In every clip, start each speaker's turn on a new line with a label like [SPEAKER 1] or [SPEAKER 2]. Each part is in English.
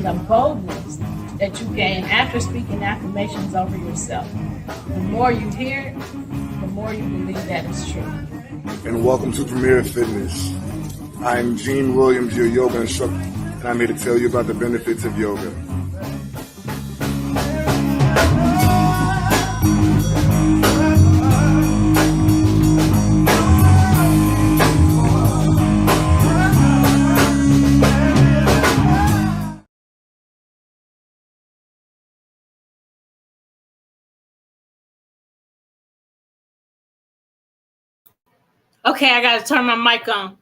[SPEAKER 1] and the boldness that you gain after speaking affirmations over yourself. The more you hear it, the more you believe that it's true.
[SPEAKER 2] And welcome to Premier Fitness. I'm Gene Williams, your yoga instructor, and I'm here to tell you about the benefits of yoga.
[SPEAKER 1] Okay, I got to turn my mic on.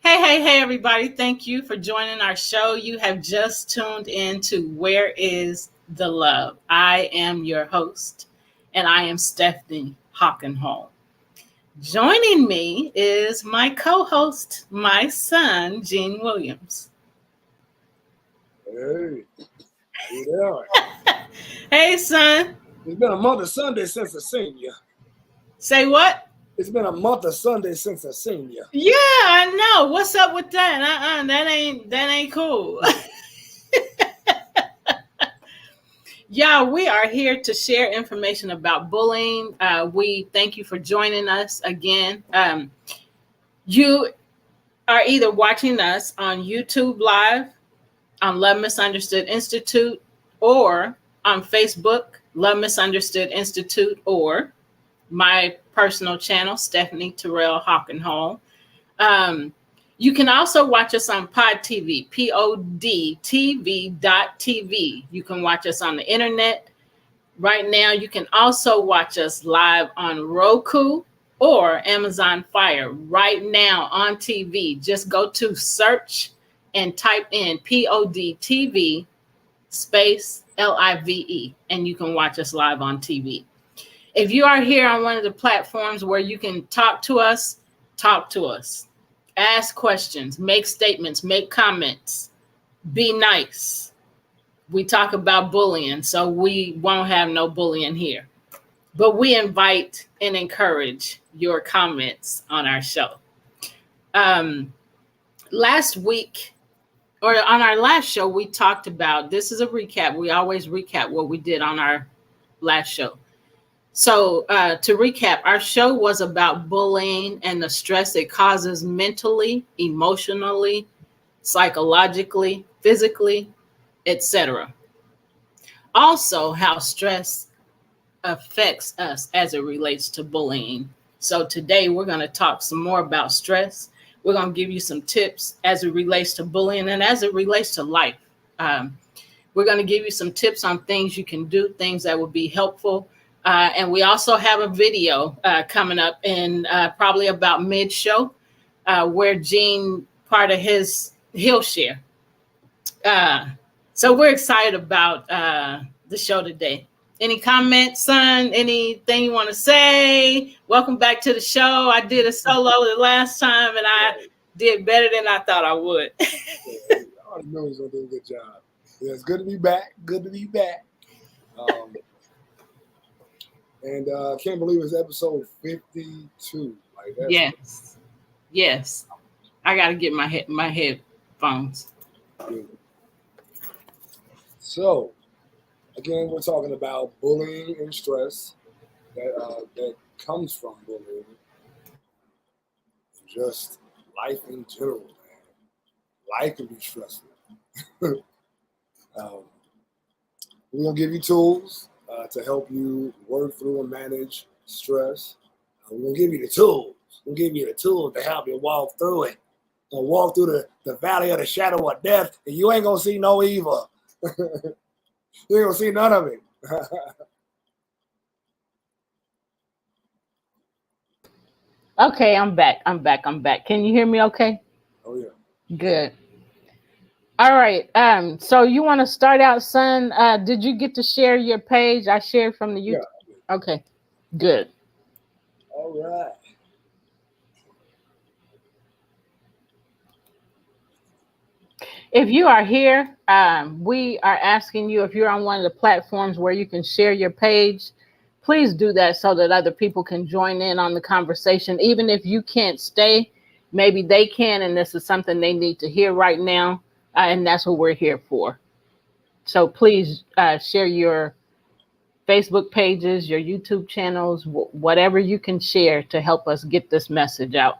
[SPEAKER 1] Hey, everybody. Thank you for joining our show. You have just tuned in to Where is the Love? I am your host, and I am Stephanie Hockenholm. Joining me is my co-host, my son, Gene Williams.
[SPEAKER 2] Hey, how you doing?
[SPEAKER 1] Hey, son.
[SPEAKER 2] It's been a month of Sunday since I seen you.
[SPEAKER 1] Say what?
[SPEAKER 2] It's been a month of Sunday since I seen you.
[SPEAKER 1] Yeah, I know. What's up with that? That ain't cool. Yeah, we are here to share information about bullying. We thank you for joining us again. You are either watching us on YouTube Live, on Love Misunderstood Institute, or on Facebook, Love Misunderstood Institute, or my personal channel, Stephanie Terrell Hockenholm. You can also watch us on Pod TV, podtv.tv. You can watch us on the internet. Right now, you can also watch us live on Roku or Amazon Fire. Right now on TV, just go to search and type in PODTV space LIVE, and you can watch us live on TV. If you are here on one of the platforms where you can talk to us, ask questions, make statements, make comments, be nice. We talk about bullying, so we won't have no bullying here. But we invite and encourage your comments on our show. Last week, or on our last show, we talked about, this is a recap. We always recap what we did on our last show. So to recap, our show was about bullying and the stress it causes mentally, emotionally, psychologically, physically, etc. Also, how stress affects us as it relates to bullying. So today we're going to talk some more about stress. We're going to give you some tips as it relates to bullying and as it relates to life. We're going to give you some tips on things you can do, things that will be helpful. And we also have a video coming up in probably about mid-show where Gene, part of he'll share. So we're excited about the show today. Any comments, son? Anything you want to say? Welcome back to the show. I did a solo the last time, and I did better than I thought I would.
[SPEAKER 2] I already know he's going to do a good job. Yeah, it's good to be back. And I can't believe it's episode 52. Like that.
[SPEAKER 1] Yes. I got to get my headphones.
[SPEAKER 2] Good. So, again, we're talking about bullying and stress that comes from bullying. And just life in general, man. Life can be stressful. We're going to give you tools to help you work through and manage stress. We're going to give you the tools. We'll give you the tools to help you walk through it. Walk through the valley of the shadow of death, and you ain't going to see no evil. You ain't going to see none of it.
[SPEAKER 1] Okay, I'm back. Can you hear me okay?
[SPEAKER 2] Oh, yeah.
[SPEAKER 1] Good. All right. So you want to start out, son? Did you get to share your page? I shared from the YouTube. Yeah. Okay. Good.
[SPEAKER 2] All right.
[SPEAKER 1] If you are here, we are asking you, if you're on one of the platforms where you can share your page, please do that so that other people can join in on the conversation. Even if you can't stay, maybe they can, and this is something they need to hear right now. and that's what we're here for. So please share your Facebook pages, your YouTube channels, whatever you can share to help us get this message out.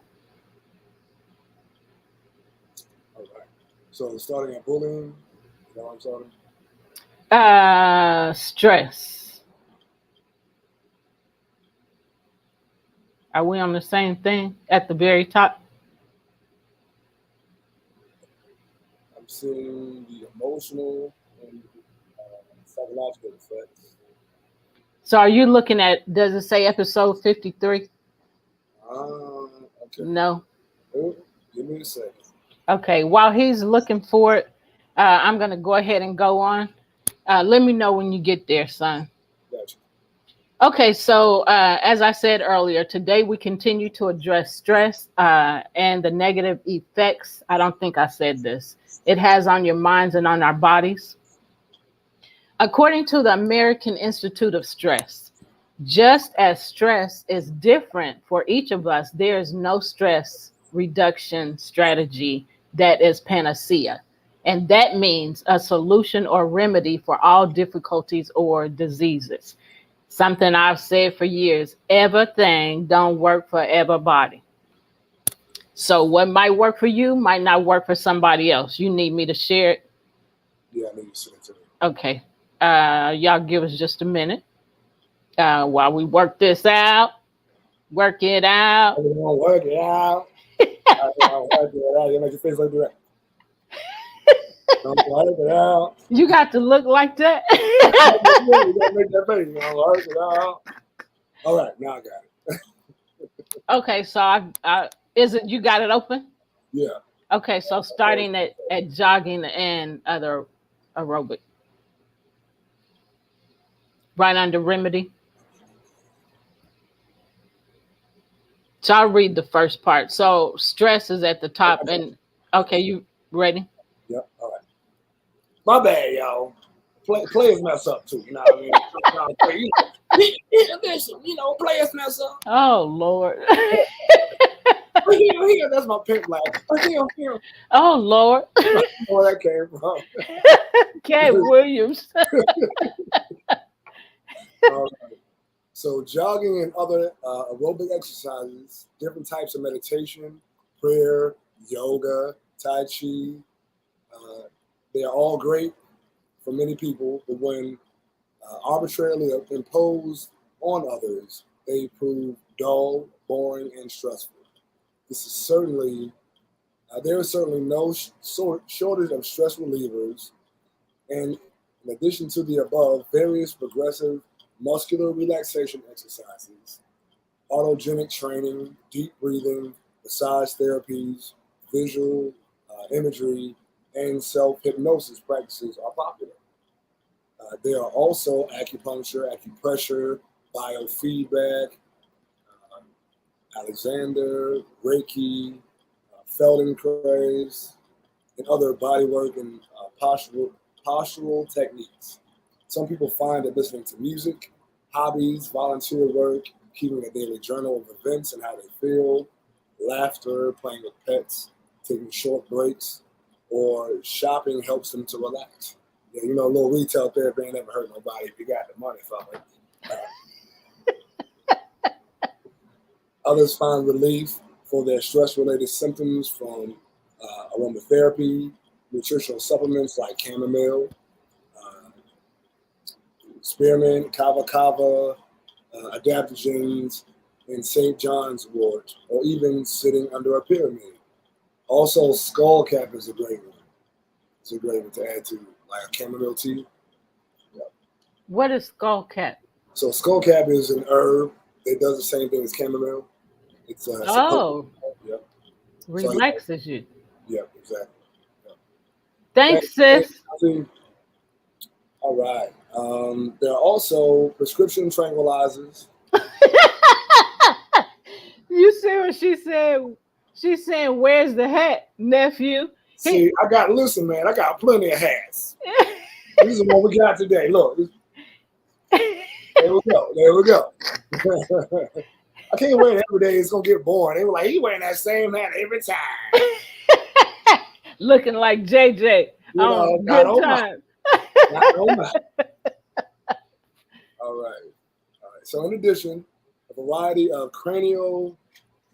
[SPEAKER 2] All right. So starting at bullying, is that what I'm starting?
[SPEAKER 1] Stress. Are we on the same thing at the very top?
[SPEAKER 2] I'm seeing the emotional and psychological effects.
[SPEAKER 1] So are you looking at, does it say episode 53?
[SPEAKER 2] Okay.
[SPEAKER 1] No.
[SPEAKER 2] Oh, give me a second.
[SPEAKER 1] Okay. While he's looking for it, I'm going to go ahead and go on. Let me know when you get there, son.
[SPEAKER 2] Gotcha.
[SPEAKER 1] Okay, so as I said earlier, today we continue to address stress and the negative effects. I don't think I said this. It has on your minds and on our bodies. According to the American Institute of Stress, just as stress is different for each of us, there is no stress reduction strategy that is panacea. And that means a solution or remedy for all difficulties or diseases. Something I've said for years, everything don't work for everybody. So what might work for you might not work for somebody else. You need me to share it?
[SPEAKER 2] Yeah, I need to send it to me.
[SPEAKER 1] Okay. Y'all give us just a minute while we work this out. Work it out.
[SPEAKER 2] I'm gonna work it out. Work it out. You make your face like that. Work it out.
[SPEAKER 1] You got to look like that.
[SPEAKER 2] You gotta make that face. Work it out. All right, now I got it.
[SPEAKER 1] Okay, so is it, you got it open?
[SPEAKER 2] Yeah.
[SPEAKER 1] Okay, so starting at jogging and other aerobic. Right under remedy. So I'll read the first part. So stress is at the top, and okay, you ready?
[SPEAKER 2] Yep. All right. My bad, y'all. Players mess up too. You know what I mean? Listen, players mess up.
[SPEAKER 1] Oh Lord.
[SPEAKER 2] Here, that's my pimp laugh. Here.
[SPEAKER 1] Oh Lord.
[SPEAKER 2] Where that came from.
[SPEAKER 1] Cat Williams.
[SPEAKER 2] All right. So jogging and other aerobic exercises, different types of meditation, prayer, yoga, tai chi, they are all great for many people, but when arbitrarily imposed on others, they prove dull, boring, and stressful. This is certainly, there is certainly no shortage of stress relievers, and in addition to the above, various progressive muscular relaxation exercises, autogenic training, deep breathing, massage therapies, visual imagery, and self-hypnosis practices are popular. There are also acupuncture, acupressure, biofeedback, Alexander, Reiki, Feldenkrais, and other bodywork and postural techniques. Some people find that listening to music, hobbies, volunteer work, keeping a daily journal of events and how they feel, laughter, playing with pets, taking short breaks, or shopping helps them to relax. Yeah, a little retail therapy ain't never hurt nobody if you got the money for it. Others find relief for their stress-related symptoms from aromatherapy, nutritional supplements like chamomile, spearmint, kava, adaptogens, and St. John's wort, or even sitting under a pyramid. Also, skullcap is a great one. It's a great one to add to, like a chamomile tea. Yeah.
[SPEAKER 1] What is skullcap?
[SPEAKER 2] So skullcap is an herb that does the same thing as chamomile. It's
[SPEAKER 1] yeah. Relaxes you.
[SPEAKER 2] Yeah, exactly. Yeah.
[SPEAKER 1] Thanks, sis.
[SPEAKER 2] All right. There are also prescription tranquilizers.
[SPEAKER 1] You see what she said? She's saying, "Where's the hat, nephew?"
[SPEAKER 2] See, I got plenty of hats. This is what we got today. Look. There we go. I can't wear it every day. It's going to get boring. They were like, he wearing that same hat every time.
[SPEAKER 1] Looking like JJ
[SPEAKER 2] You know,
[SPEAKER 1] on
[SPEAKER 2] not
[SPEAKER 1] Good
[SPEAKER 2] on my,
[SPEAKER 1] Time.
[SPEAKER 2] not on my. All right. All right. So, in addition, a variety of cranial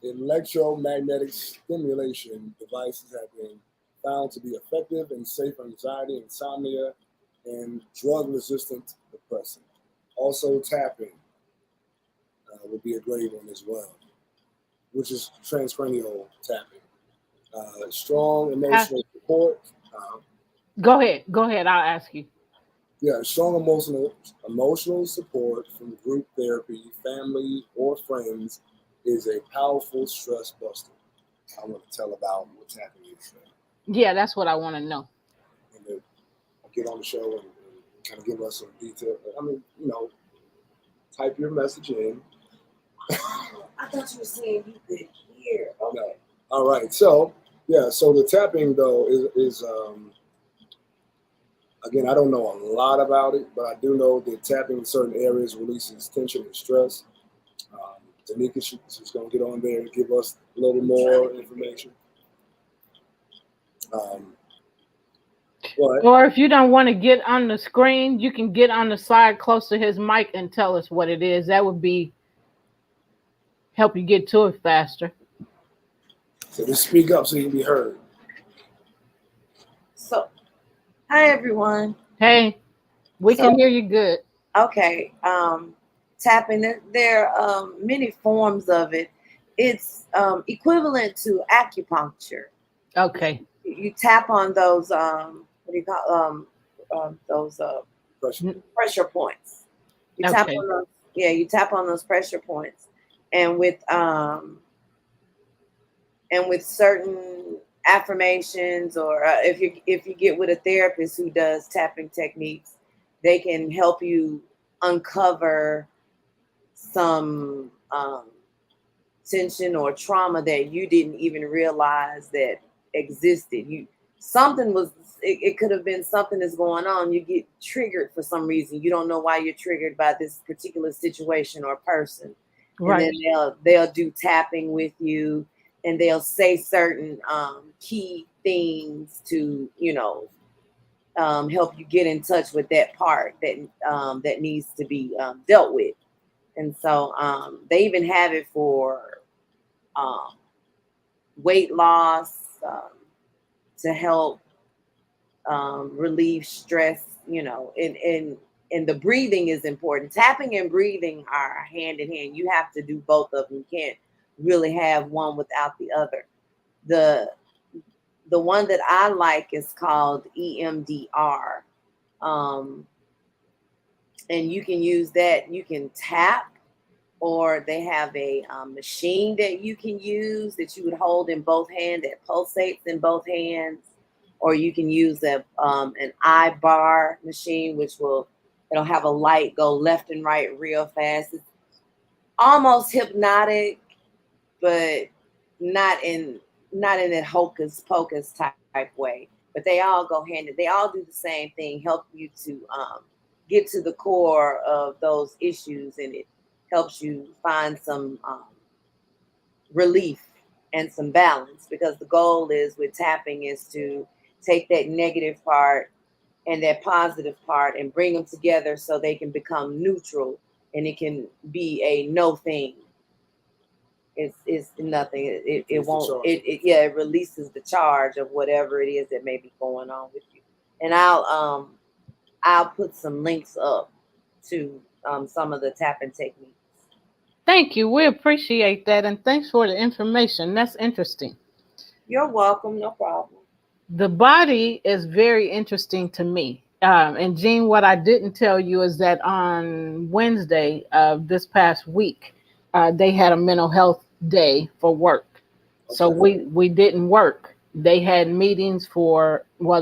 [SPEAKER 2] electromagnetic stimulation devices have been found to be effective and safe for anxiety, insomnia, and drug-resistant depression. Also, tapping would be a great one as well, which is transcranial tapping. Strong
[SPEAKER 1] Uh,
[SPEAKER 2] emotional support. Uh,
[SPEAKER 1] Go ahead. Go ahead. I'll ask you.
[SPEAKER 2] yeah, strong emotional support from group therapy, family, or friends is a powerful stress buster. I want to tell about what tapping is,
[SPEAKER 1] Yeah, that's what I want to know.
[SPEAKER 2] and then get on the show and kind of give us some detail. I mean, you know, type your message in.
[SPEAKER 3] Oh, I thought you were saying you could hear. Okay.
[SPEAKER 2] No. All right. So yeah. So the tapping though is again, I don't know a lot about it, but I do know that tapping in certain areas releases tension and stress. Tanika, she's going to get on there and give us a little more information. Um, but
[SPEAKER 1] Or if you don't want to get on the screen, you can get on the side close to his mic and tell us what it is. That would be help you get to it faster.
[SPEAKER 2] so just speak up so you can be heard.
[SPEAKER 3] So, hi everyone.
[SPEAKER 1] Hey, we
[SPEAKER 3] So,
[SPEAKER 1] can hear you good.
[SPEAKER 3] okay, tapping. There are many forms of it. It's equivalent to acupuncture.
[SPEAKER 1] Okay.
[SPEAKER 3] You tap on those what do you call those
[SPEAKER 2] Pressure.
[SPEAKER 3] pressure points. You tap
[SPEAKER 1] Okay.
[SPEAKER 3] on those. Yeah, you tap on those pressure points, and with certain affirmations, or if you get with a therapist who does tapping techniques, they can help you uncover some tension or trauma that you didn't even realize that existed. You something was it could have been something that's going on. You get triggered for some reason. You don't know why you're triggered by this particular situation or person, and then
[SPEAKER 1] Right.
[SPEAKER 3] they'll do tapping with you, and they'll say certain key things to help you get in touch with that part that needs to be dealt with. And so they even have it for um, weight loss, to help relieve stress. And the breathing is important. Tapping and breathing are hand in hand. You have to do both of them. You can't really have one without the other. The the one that I like is called EMDR. Um, and you can use that. You can tap, or they have a machine that you can use that you would hold in both hands that pulsates in both hands, or you can use an eye bar machine, which it'll have a light go left and right real fast. It's almost hypnotic, but not in not in that hocus pocus type way. But they all go they all do the same thing, help you to get to the core of those issues, and it helps you find some relief and some balance, because the goal is with tapping is to take that negative part and that positive part and bring them together so they can become neutral, and it can be a no thing. It's nothing. It
[SPEAKER 2] It's the
[SPEAKER 3] won't.
[SPEAKER 2] charge.
[SPEAKER 3] It releases the charge of whatever it is that may be going on with you. And I'll put some links up to some of the tapping techniques.
[SPEAKER 1] Thank you. We appreciate that. And thanks for the information. That's interesting.
[SPEAKER 3] You're welcome. No problem.
[SPEAKER 1] The body is very interesting to me. And Jean, what I didn't tell you is that on Wednesday of this past week, they had a mental health day for work. So
[SPEAKER 2] Okay.
[SPEAKER 1] we didn't work. They had meetings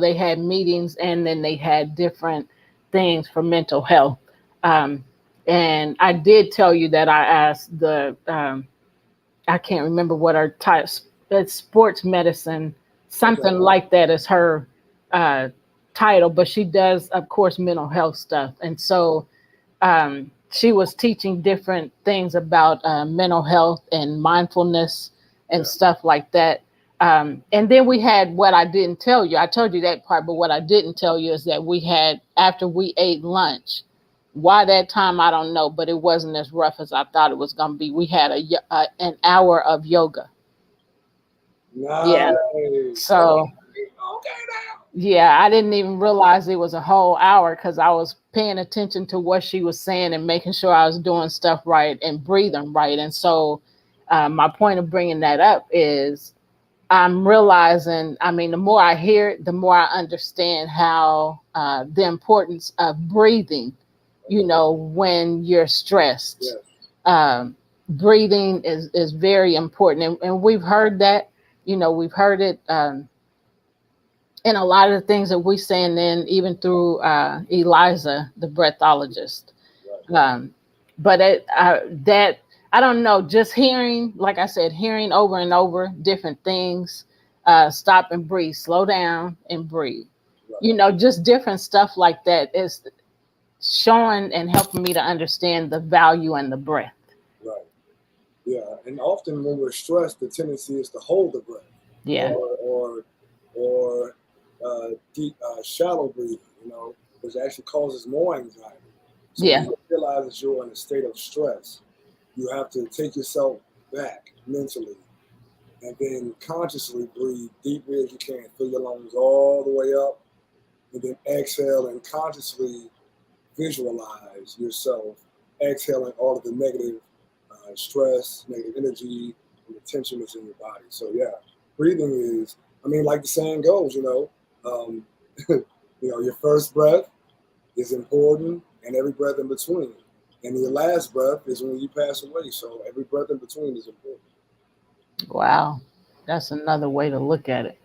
[SPEAKER 1] they had meetings, and then they had different things for mental health. Um, and I did tell you that I asked I can't remember what her type. It's sports medicine,
[SPEAKER 2] Okay.
[SPEAKER 1] something like that is her uh, title. But she does, of course, mental health stuff, and so she was teaching different things about mental health and mindfulness and
[SPEAKER 2] Yeah.
[SPEAKER 1] stuff like that. And then we had what I didn't tell you. I told you that part, but what I didn't tell you is that we had, after we ate lunch, why that time, I don't know, but it wasn't as rough as I thought it was going to be. We had an hour of yoga. Yeah.
[SPEAKER 2] Nice.
[SPEAKER 1] So,
[SPEAKER 2] Okay now.
[SPEAKER 1] yeah, I didn't even realize it was a whole hour because I was paying attention to what she was saying and making sure I was doing stuff right and breathing right. And so, my point of bringing that up is I'm realizing, I mean, the more I hear it, the more I understand how the importance of breathing, when you're stressed.
[SPEAKER 2] Yes.
[SPEAKER 1] Breathing is very important. And we've heard that, we've heard it in a lot of the things that we saying then, even through Eliza, the breathologist.
[SPEAKER 2] Right.
[SPEAKER 1] But that, I don't know, just hearing, like I said, hearing over and over different things, stop and breathe, slow down and breathe.
[SPEAKER 2] Right.
[SPEAKER 1] Just different stuff like that is showing and helping me to understand the value and the breath.
[SPEAKER 2] Right. Yeah. And often when we're stressed, the tendency is to hold the breath.
[SPEAKER 1] Yeah.
[SPEAKER 2] Or deep, shallow breathing, which actually causes more anxiety. So
[SPEAKER 1] Yeah.
[SPEAKER 2] when you realize that you're in a state of stress, you have to take yourself back mentally and then consciously breathe deeply as you can. Fill your lungs all the way up and then exhale and consciously visualize yourself exhaling all of the negative stress, negative energy, and the tension that's in your body. So yeah, breathing is, I mean, like the saying goes, um, your first breath is important, and every breath in between. And your last breath is when you pass away. So every breath in between is important.
[SPEAKER 1] Wow. That's another way to look at it.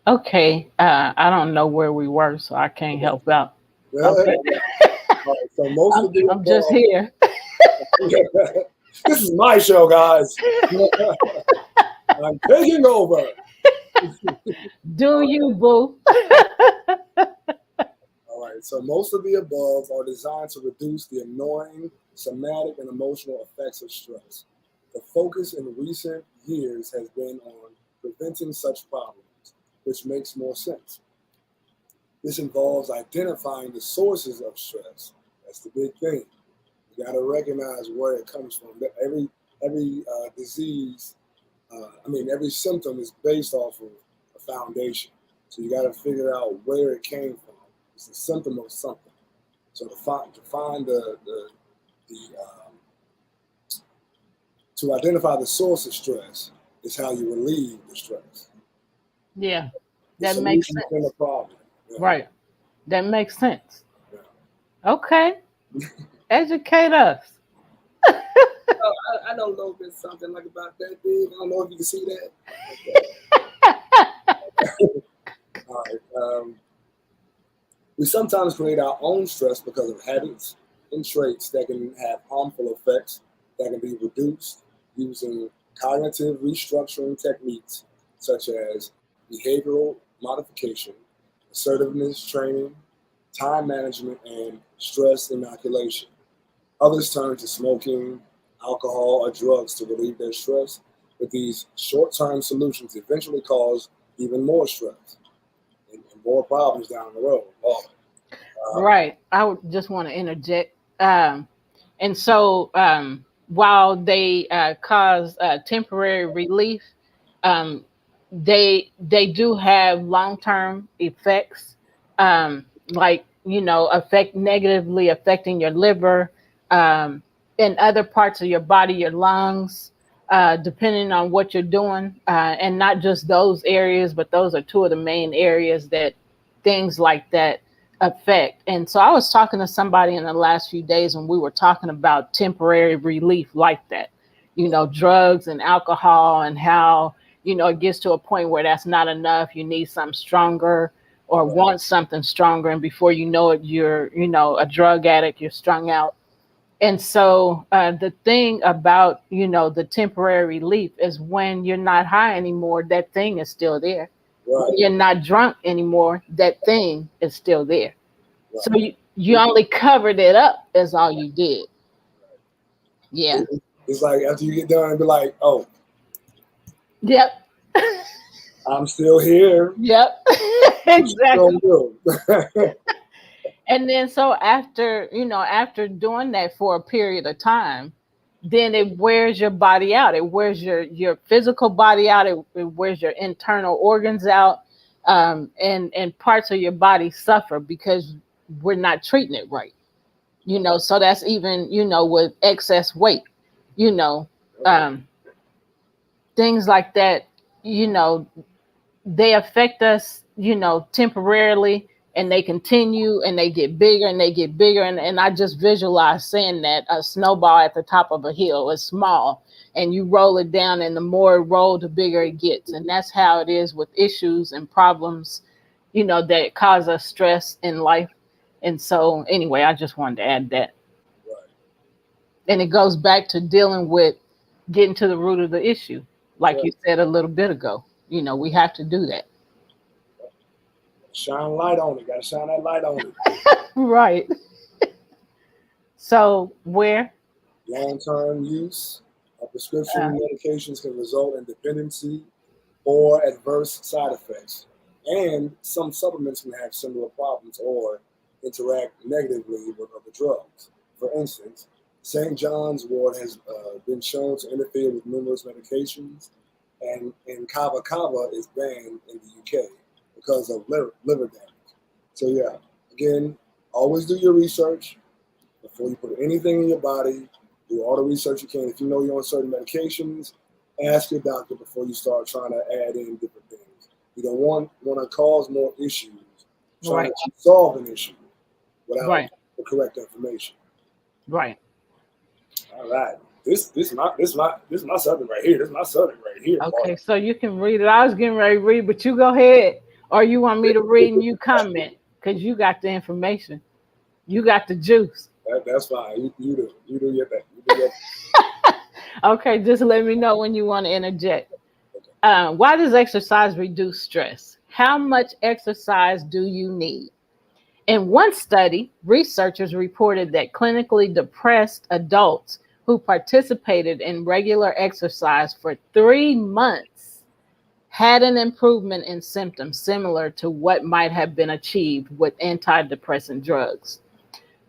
[SPEAKER 1] Okay. I don't know where we were, so I can't help out.
[SPEAKER 2] Yeah.
[SPEAKER 1] Okay.
[SPEAKER 2] All right, so most of the
[SPEAKER 1] I'm just here.
[SPEAKER 2] this is my show, guys. I'm taking over.
[SPEAKER 1] Do you, boo?
[SPEAKER 2] All right, so most of the above are designed to reduce the annoying somatic and emotional effects of stress. The focus in recent years has been on preventing such problems, which makes more sense. This involves identifying the sources of stress. That's the big thing. You got to recognize where it comes from. Every disease, every symptom is based off of a foundation. So you got to figure out where it came from. It's a symptom of something. So to identify the source of stress is how you relieve the stress.
[SPEAKER 1] Yeah,
[SPEAKER 2] The
[SPEAKER 1] that makes
[SPEAKER 2] solution within the
[SPEAKER 1] sense.
[SPEAKER 2] problem. Yeah.
[SPEAKER 1] Right. That makes sense.
[SPEAKER 2] Yeah.
[SPEAKER 1] Okay. Educate us.
[SPEAKER 2] I know a little bit something like about that, big. I don't know if you can see that. Okay. All right. We sometimes create our own stress because of habits and traits that can have harmful effects that can be reduced using cognitive restructuring techniques such as behavioral modification, assertiveness training, time management, and stress inoculation. Others turn to smoking, alcohol, or drugs to relieve their stress, but these short term solutions eventually cause even more stress and more problems down the road.
[SPEAKER 1] Right. I would just want to interject. And so, while they cause temporary relief, um, they do have long term effects, like affect negatively affecting your liver, um, and other parts of your body, your lungs, depending on what you're doing, and not just those areas, but those are two of the main areas that things like that affect. And so I was talking to somebody in the last few days and we were talking about temporary relief like that, drugs and alcohol, and how, it gets to a point where that's not enough. You need something stronger or want something stronger. And before you know it, you're, a drug addict, you're strung out. And so the thing about, the temporary relief is when you're not high anymore, that thing is still there.
[SPEAKER 2] Right.
[SPEAKER 1] When you're not drunk anymore, that thing is still there.
[SPEAKER 2] Right.
[SPEAKER 1] So you only covered it up, as all you did. Yeah.
[SPEAKER 2] It's like after you get done, be like, oh,
[SPEAKER 1] Yep.
[SPEAKER 2] I'm still here.
[SPEAKER 1] Yep.
[SPEAKER 2] I'm still
[SPEAKER 1] Exactly.
[SPEAKER 2] new.
[SPEAKER 1] And then so after, after doing that for a period of time, then it wears your body out. It wears your physical body out. It wears your internal organs out. And parts of your body suffer because we're not treating it right. So that's even, with excess weight, you know, um, things like that, you know, they affect us, temporarily, and they continue and they get bigger and they get bigger. And I just visualize saying that a snowball at the top of a hill is small and you roll it down, and the more it rolls, the bigger it gets. And that's how it is with issues and problems, that cause us stress in life. And so, anyway, I just wanted to add that.
[SPEAKER 2] Right.
[SPEAKER 1] And it goes back to dealing with getting to the root of the issue, like
[SPEAKER 2] Right.
[SPEAKER 1] you said a little bit ago. We have to do that.
[SPEAKER 2] Shine light on it. Got to shine that light on it.
[SPEAKER 1] Right. So where?
[SPEAKER 2] Long-term use of
[SPEAKER 1] Uh,
[SPEAKER 2] prescription medications can result in dependency or adverse side effects, and some supplements can have similar problems or interact negatively with other drugs. For instance, St. John's wort has been shown to interfere with numerous medications, and kava kava is banned in the UK because of liver damage. So yeah, again, always do your research before you put anything in your body. Do all the research you can. If you know you're on certain medications, ask your doctor before you start trying to add in different things. You don't want to cause more issues trying
[SPEAKER 1] right.
[SPEAKER 2] to solve an issue without
[SPEAKER 1] Right.
[SPEAKER 2] the correct information.
[SPEAKER 1] Right.
[SPEAKER 2] All right. This my subject right here. This is my subject right here,
[SPEAKER 1] Okay. So you can read it. I was getting ready to read, but you go ahead. Or you want me to read and you comment because you got the information. You got the juice.
[SPEAKER 2] That's fine. You do your thing. You do your thing.
[SPEAKER 1] Okay. Just let me know when you want to interject.
[SPEAKER 2] Okay.
[SPEAKER 1] Why does exercise reduce stress? How much exercise do you need? In one study, researchers reported that clinically depressed adults who participated in regular exercise for 3 months had an improvement in symptoms similar to what might have been achieved with antidepressant drugs.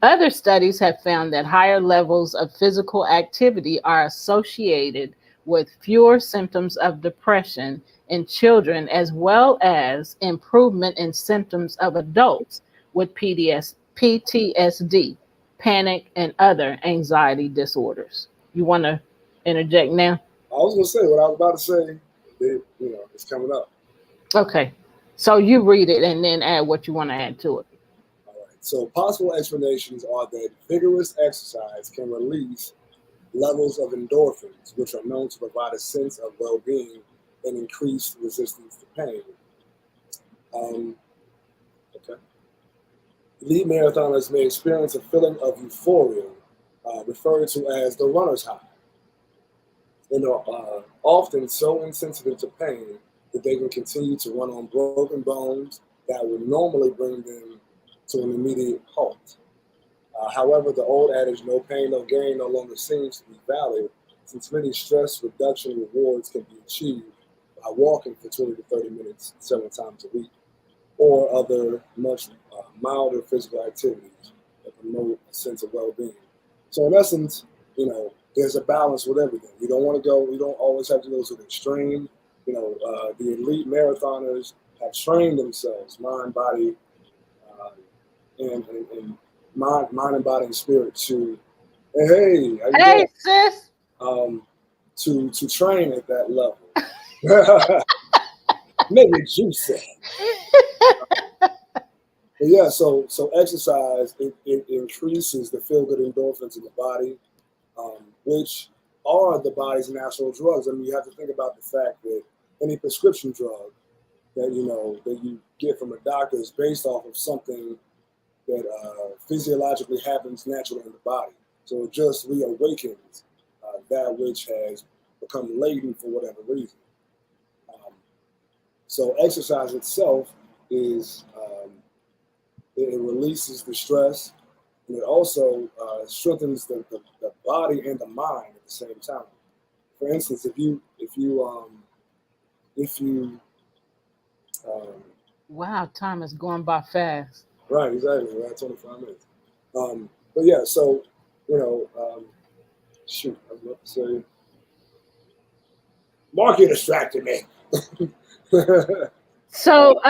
[SPEAKER 1] Other studies have found that higher levels of physical activity are associated with fewer symptoms of depression in children, as well as improvement in symptoms of adults with PTSD, panic, and other anxiety disorders. You want to interject now?
[SPEAKER 2] I was gonna say what I was about to say. It's coming up.
[SPEAKER 1] Okay. So you read it and then add what you want to add to it.
[SPEAKER 2] All right. So possible explanations are that vigorous exercise can release levels of endorphins, which are known to provide a sense of well-being and increased resistance to pain. Um, okay. Elite marathoners may experience a feeling of euphoria, referred to as the runner's high, and are often so insensitive to pain that they can continue to run on broken bones that would normally bring them to an immediate halt. However, the old adage, no pain, no gain, no longer seems to be valid, since many stress reduction rewards can be achieved by walking for 20 to 30 minutes several times a week, or other much milder physical activities that promote a sense of well-being. So in essence, there's a balance with everything. You don't want to go. You don't always have to go to the extreme. The elite marathoners have trained themselves, mind, body, uh, and mind and body and spirit to, hey, how you doing?
[SPEAKER 1] Hey, sis.
[SPEAKER 2] Um, to train at that level. Make it juicy. But yeah, so exercise it increases the feel good endorphins in the body, which are the body's natural drugs. I mean, you have to think about the fact that any prescription drug that you get from a doctor is based off of something that physiologically happens naturally in the body. So it just reawakens that which has become latent for whatever reason. Um, so exercise itself is it releases the stress, and it also strengthens the body and the mind at the same time. For instance, if you if you,
[SPEAKER 1] Wow, time is going by fast.
[SPEAKER 2] right, exactly, right, 25 minutes. But yeah, so, you know, shoot, I was about to say, Mark, you distracted me.
[SPEAKER 1] So,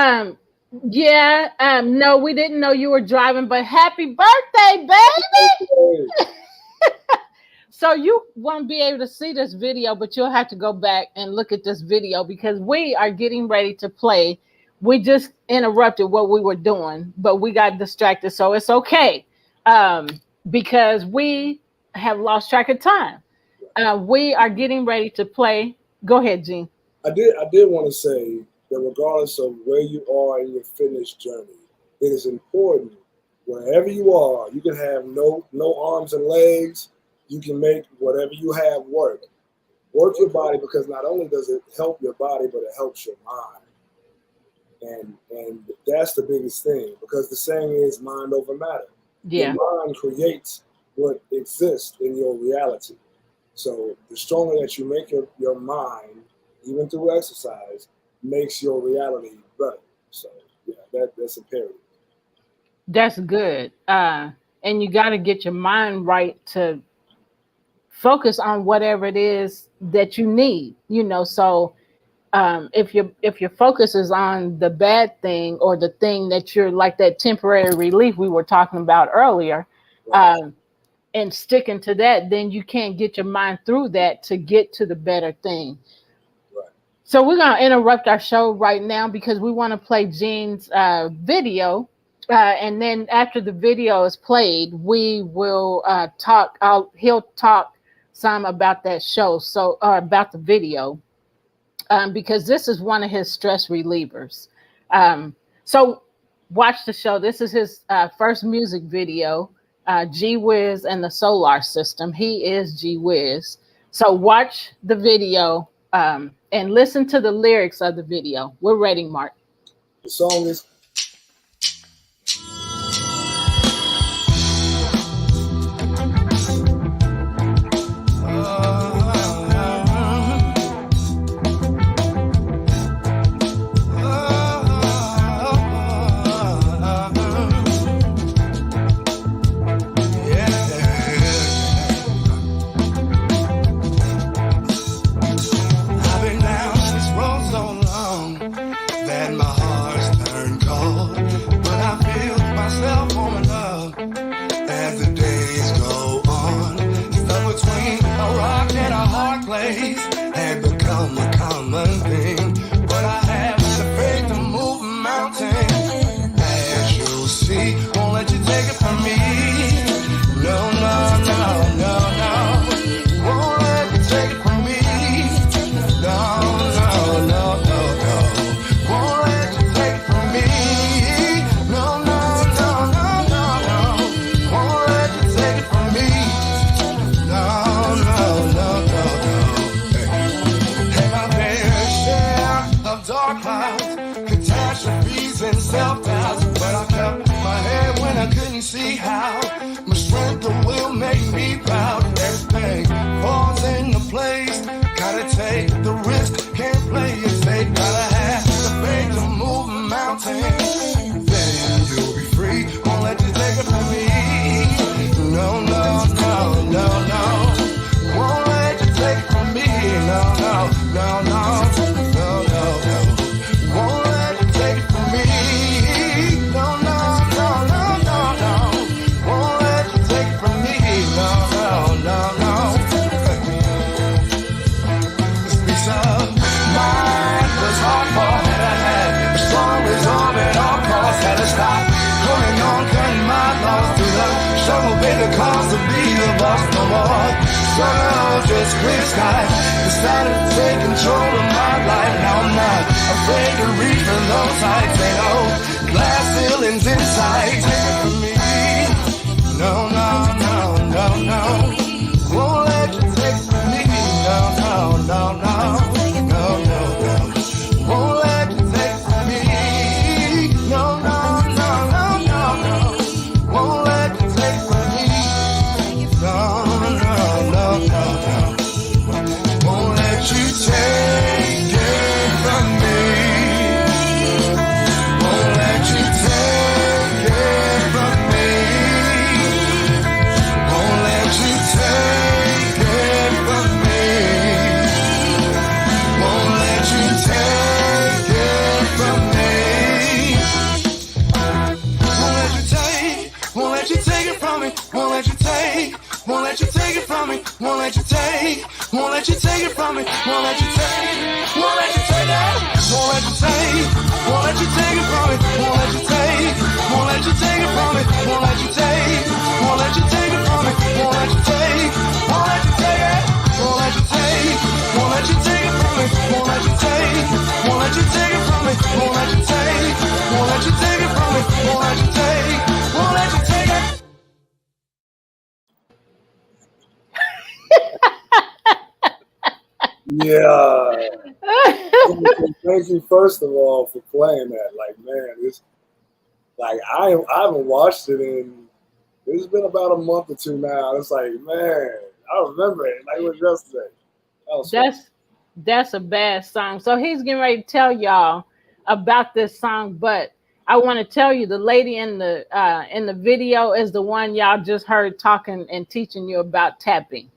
[SPEAKER 1] yeah, no, we didn't know you were driving, but happy birthday, baby! So you won't be able to see this video, but you'll have to go back and look at this video because we are getting ready to play. We just interrupted what we were doing, but we got distracted, so it's okay, um, because we have lost track of time. We are getting ready to play. Go ahead, Gene.
[SPEAKER 2] I did want to say that regardless of where you are in your fitness journey, it is important wherever you are. You can have no arms and legs. You can make whatever you have work. Work your body because not only does it help your body, but it helps your mind. And that's the biggest thing because the saying is mind over matter.
[SPEAKER 1] Yeah.
[SPEAKER 2] Your mind creates what exists in your reality. So the stronger that you make your mind, even through exercise, makes your reality better. So yeah, that's imperative.
[SPEAKER 1] That's good. And you got to get your mind right to focus on whatever it is that you need, so if your focus is on the bad thing or the thing that you're like that temporary relief we were talking about earlier,
[SPEAKER 2] Right.
[SPEAKER 1] and sticking to that, then you can't get your mind through that to get to the better thing.
[SPEAKER 2] Right.
[SPEAKER 1] So we're going to interrupt our show right now because we want to play Gene's video. And then after the video is played, we will talk. He'll talk some about that show, about the video, because this is one of his stress relievers. So watch the show. This is his first music video, G Wiz and the Solar System. He is G Wiz. So watch the video and listen to the lyrics of the video. We're ready, Mark.
[SPEAKER 2] The song is
[SPEAKER 4] see how my strength of will make me proud. Everything falls into place. Gotta take the risk, can't play it safe. Gotta have the faith to move a mountain. Then you'll be free. Won't let you take it from me. No, no, no, no, no. Won't let you take it from me. No, no, no, no, no, no, no. Won't let you take it from me. No, no. Cause to be the boss no more. Struggle, just clear sky. Decided to take control of my life. Now I'm not afraid to reach for those heights. Ain't no glass ceilings in sight. Take it from me. No, no, no, no, no. Won't let you take it from me. No, no, no, no. No, no, no. Won't let you take it from me. No, no, no, no, no, no. Won't let you take it from me. No, no, no, no, no. Won't let you take it from let you take, won't let you take it from me, won't let you take, won't let you take it, won't let you take, won't let you take it from me, won't let you take, won't let you take it from me, won't let you take, won't let you take it from me, won't let you take, won't let you take it, won't let you take, won't let you take it from me, won't let you take, won't let you take it from me, won't let you take, won't let you take it from me, won't let you take, won't let you take it.
[SPEAKER 2] Yeah. Thank you first of all for playing that. Like, man, it's like I haven't watched it in. It's been about a month or two now. It's like, man, I remember it like it was yesterday. That was fun.
[SPEAKER 1] That's a bad song. So he's getting ready to tell y'all about this song, but I want to tell you the lady in the video is the one y'all just heard talking and teaching you about tapping.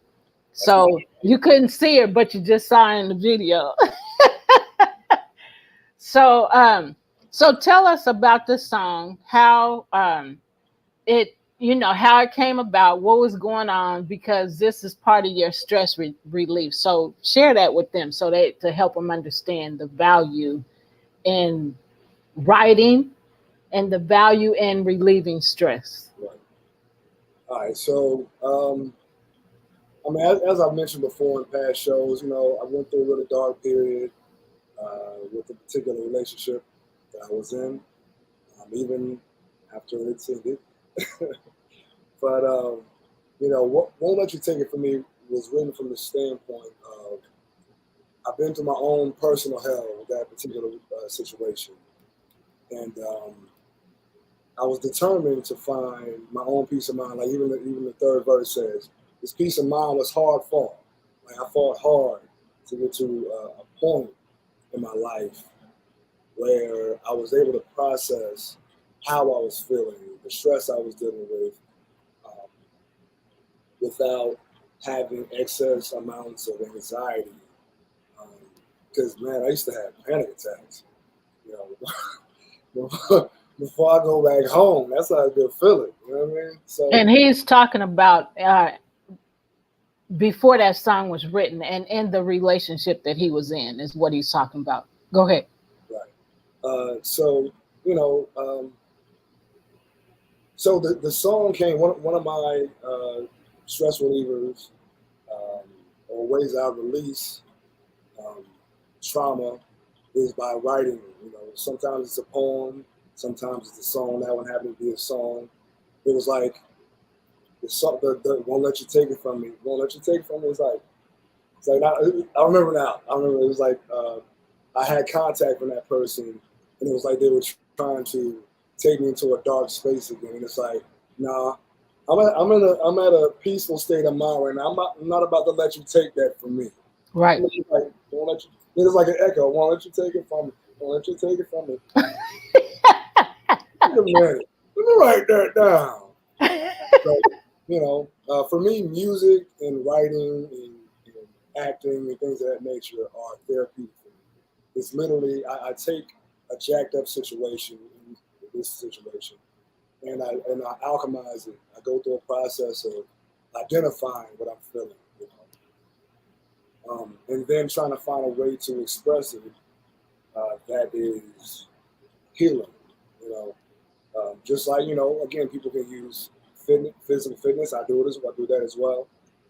[SPEAKER 2] That's my,
[SPEAKER 1] So you couldn't see her, but you just saw her in the video. So so tell us about this song, how it how it came about, what was going on, because this is part of your stress relief. So share that with them so they to help them understand the value in writing and the value in relieving stress.
[SPEAKER 2] right. All right. So, I mean, as I've mentioned before in past shows, I went through a really dark period with a particular relationship that I was in, even after it ended. But won't let you take it from me was written from the standpoint of I've been through my own personal hell with that particular situation, and I was determined to find my own peace of mind. Like even the third verse says, "This peace of mind was hard fought. Like I fought hard to get to a point in my life where I was able to process how I was feeling, the stress I was dealing with, um, without having excess amounts of anxiety. Because man, I used to have panic attacks. You know, before I go back home, that's how I feel feeling. You know what I mean? So
[SPEAKER 1] And he's talking about before that song was written and in the relationship that he was in is what he's talking about. Go ahead.
[SPEAKER 2] right. So you know, so the song came. One of my stress relievers, or ways I release um, trauma is by writing. Sometimes it's a poem, sometimes it's a song. That one happened to be a song. It was like the song, the won't let you take it from me. Won't let you take it from me. It's like I remember now. I remember it was like I had contact from that person, and it was like they were trying to take me into a dark space again. And it's like, nah, I'm at a peaceful state of mind right now. I'm not about to let you take that from me.
[SPEAKER 1] Right.
[SPEAKER 2] Like, won't let you. It's like an echo. Won't let you take it from me. Won't let you take it from me. Wait a minute. Let me write that down. So, for me, music and writing and acting and things of that nature are therapeutic. It's literally I take a jacked up situation in this situation and I alchemize it. I go through a process of identifying what I'm feeling, and then trying to find a way to express it that is healing. You know, just like again, people can use physical fitness. I do that as well.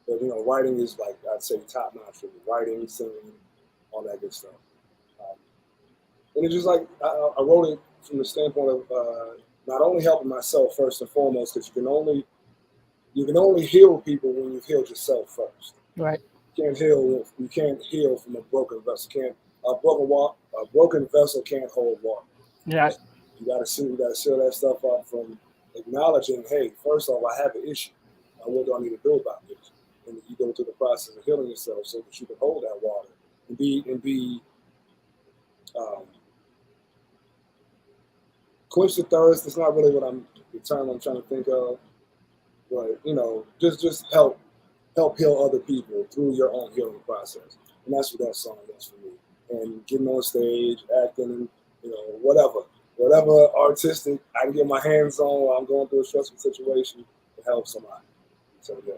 [SPEAKER 2] But writing is like I'd say top notch for me. Writing, singing, all that good stuff. Um, and it's just like I wrote it from the standpoint of not only helping myself first and foremost, because you can only heal people when you've healed yourself first.
[SPEAKER 1] Right.
[SPEAKER 2] You can't heal from a broken vessel. A broken vessel can't hold water.
[SPEAKER 1] Right.
[SPEAKER 2] You gotta seal that stuff up from acknowledging, hey, first off, I have an issue. Now, what do I need to do about this? And you go through the process of healing yourself so that you can hold that water and be um, quench the thirst. It's not really the term I'm trying to think of, but just help heal other people through your own healing process. And that's what that song is for me. And getting on stage, acting, and whatever artistic I can get my hands on while I'm going through a stressful situation to help somebody. So yeah.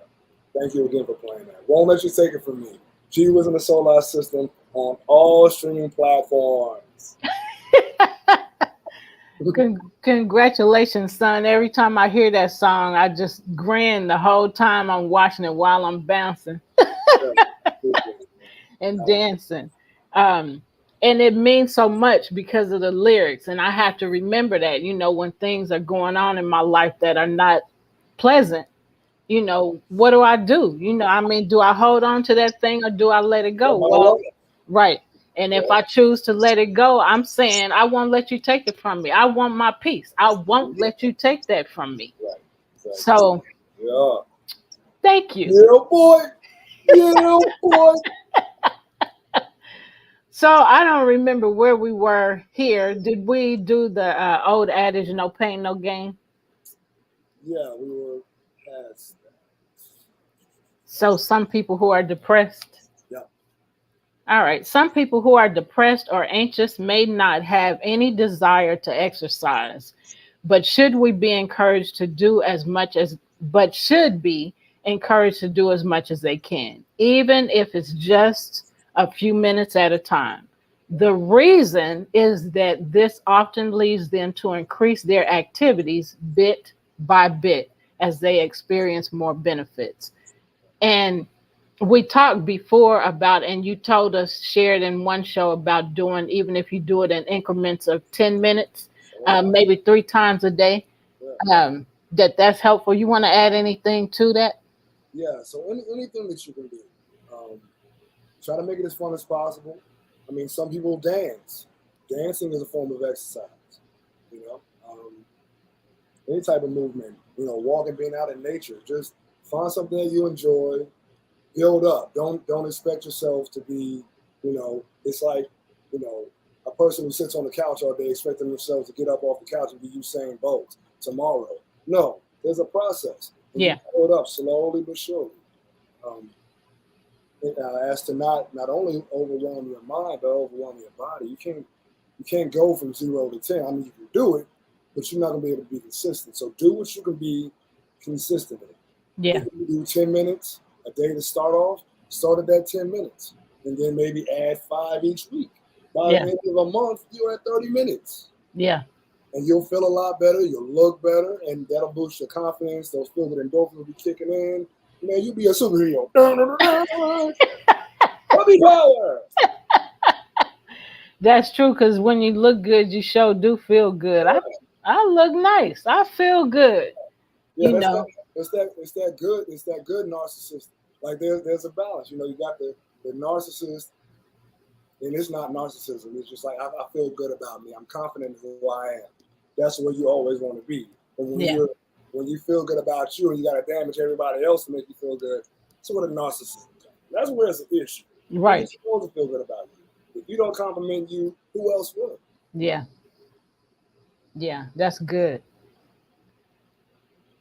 [SPEAKER 2] Thank you again for playing that. Won't let you take it from me. G was in the Solar System on all streaming platforms.
[SPEAKER 1] Congratulations, son. Every time I hear that song, I just grin the whole time I'm watching it while I'm bouncing and dancing. Um, and it means so much because of the lyrics. And I have to remember that, when things are going on in my life that are not pleasant, what do I do? I mean, do I hold on to that thing or do I let it go? Well, right. And if I choose to let it go, I'm saying I won't let you take it from me. I want my peace. I won't let you take that from me.
[SPEAKER 2] Right. Exactly.
[SPEAKER 1] So,
[SPEAKER 2] yeah.
[SPEAKER 1] Thank you.
[SPEAKER 2] Yeah, boy. Yeah, boy.
[SPEAKER 1] So I don't remember where we were here. Did we do the old adage, no pain, no gain?
[SPEAKER 2] Yeah, we were past that.
[SPEAKER 1] So some people who are depressed.
[SPEAKER 2] Yeah.
[SPEAKER 1] All right. Some people who are depressed or anxious may not have any desire to exercise, but should be encouraged to do as much as they can, even if it's just a few minutes at a time. The reason is that this often leads them to increase their activities bit by bit as they experience more benefits. And we talked before about, and you told us, shared in one show about doing, even if you do it in increments of 10 minutes, maybe 3 times a day, that's helpful. You want to add anything to that?
[SPEAKER 2] Yeah, so anything that you can do, try to make it as fun as possible. I mean, some people dance. Dancing is a form of exercise, you know. Any type of movement, walking, being out in nature. Just find something that you enjoy. Build up. Don't expect yourself to be, it's like, a person who sits on the couch all day expecting themselves to get up off the couch and be Usain Bolt tomorrow. No, there's a process. And
[SPEAKER 1] Yeah.
[SPEAKER 2] you build up slowly but surely. As to not only overwhelm your mind but overwhelm your body. You can't go from 0 to 10. I mean, you can do it, but you're not gonna be able to be consistent. So do what you can be consistent in.
[SPEAKER 1] Yeah.
[SPEAKER 2] If you do 10 minutes a day to start off, start at that 10 minutes, and then maybe add 5 each week. By the end of a month, you're at 30 minutes.
[SPEAKER 1] Yeah.
[SPEAKER 2] And you'll feel a lot better. You'll look better, and that'll boost your confidence. Those feel-good endorphins will be kicking in. Man, you'll be a superhero. Puppy power.
[SPEAKER 1] That's true, because when you look good, you sure do feel good. I look nice. I feel good.
[SPEAKER 2] Yeah, it's that good narcissist. Like there's a balance. You got the narcissist, and it's not narcissism. It's just like I feel good about me. I'm confident in who I am. That's where you always want to be. But when you feel good about you and you got to damage everybody else to make you feel good, that's where the narcissism comes. That's where it's an issue.
[SPEAKER 1] Right.
[SPEAKER 2] You're supposed to feel good about you. If you don't compliment you, who else will?
[SPEAKER 1] Yeah. Yeah, that's good.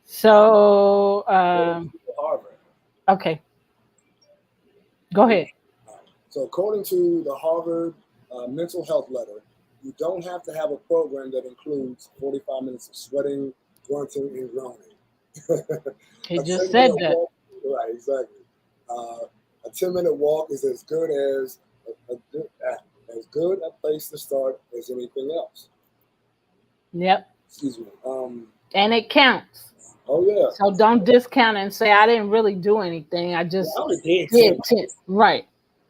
[SPEAKER 1] So,
[SPEAKER 2] Harvard.
[SPEAKER 1] Okay. Go ahead.
[SPEAKER 2] So according to the Harvard mental health letter, you don't have to have a program that includes 45 minutes of sweating, grunting, and groaning.
[SPEAKER 1] He just said that.
[SPEAKER 2] Right, exactly. A 10-minute walk is as good a place to start as anything else.
[SPEAKER 1] Yep.
[SPEAKER 2] Excuse me.
[SPEAKER 1] And it counts.
[SPEAKER 2] Oh yeah.
[SPEAKER 1] So don't discount it and say I didn't really do anything. I just did 10. Right.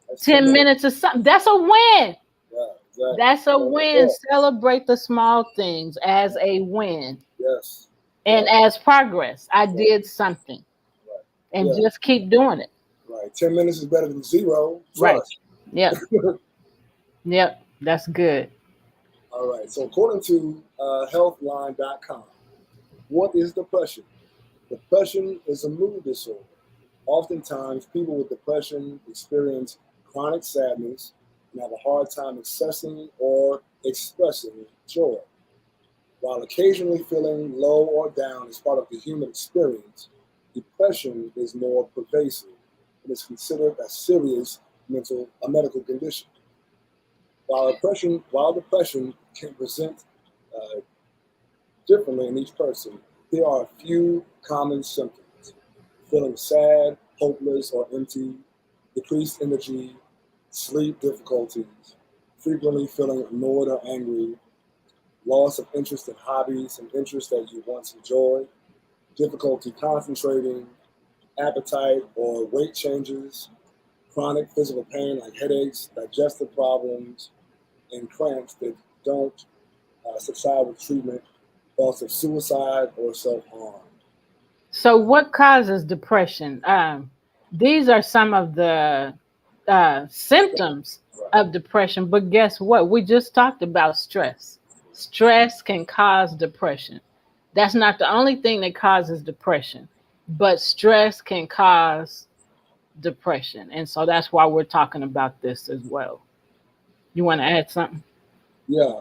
[SPEAKER 1] That's 10 minutes or something. That's a win.
[SPEAKER 2] Yeah, exactly.
[SPEAKER 1] That's a win. Yeah. Celebrate the small things as a win.
[SPEAKER 2] Yes.
[SPEAKER 1] And as progress. I did something. Right. And just keep doing it.
[SPEAKER 2] Right. 10 minutes is better than 0.
[SPEAKER 1] Right. Yep. Yep. That's good.
[SPEAKER 2] All right. So according to healthline.com, what is depression? Depression is a mood disorder. Oftentimes, people with depression experience chronic sadness and have a hard time accessing or expressing joy. While occasionally feeling low or down is part of the human experience, depression is more pervasive and is considered a serious medical condition. While depression can present differently in each person, there are a few common symptoms: feeling sad, hopeless or empty, decreased energy, sleep difficulties, frequently feeling annoyed or angry, loss of interest in hobbies and interests that you once enjoyed, difficulty concentrating, appetite or weight changes, chronic physical pain like headaches, digestive problems, and cramps that don't subside with treatment, thoughts of suicide or self harm.
[SPEAKER 1] So, what causes depression? These are some of the symptoms
[SPEAKER 2] Right.
[SPEAKER 1] of depression, but guess what? We just talked about stress. Stress can cause depression. That's not the only thing that causes depression, but stress can cause depression. And so that's why we're talking about this as well. You want to add something?
[SPEAKER 2] Yeah,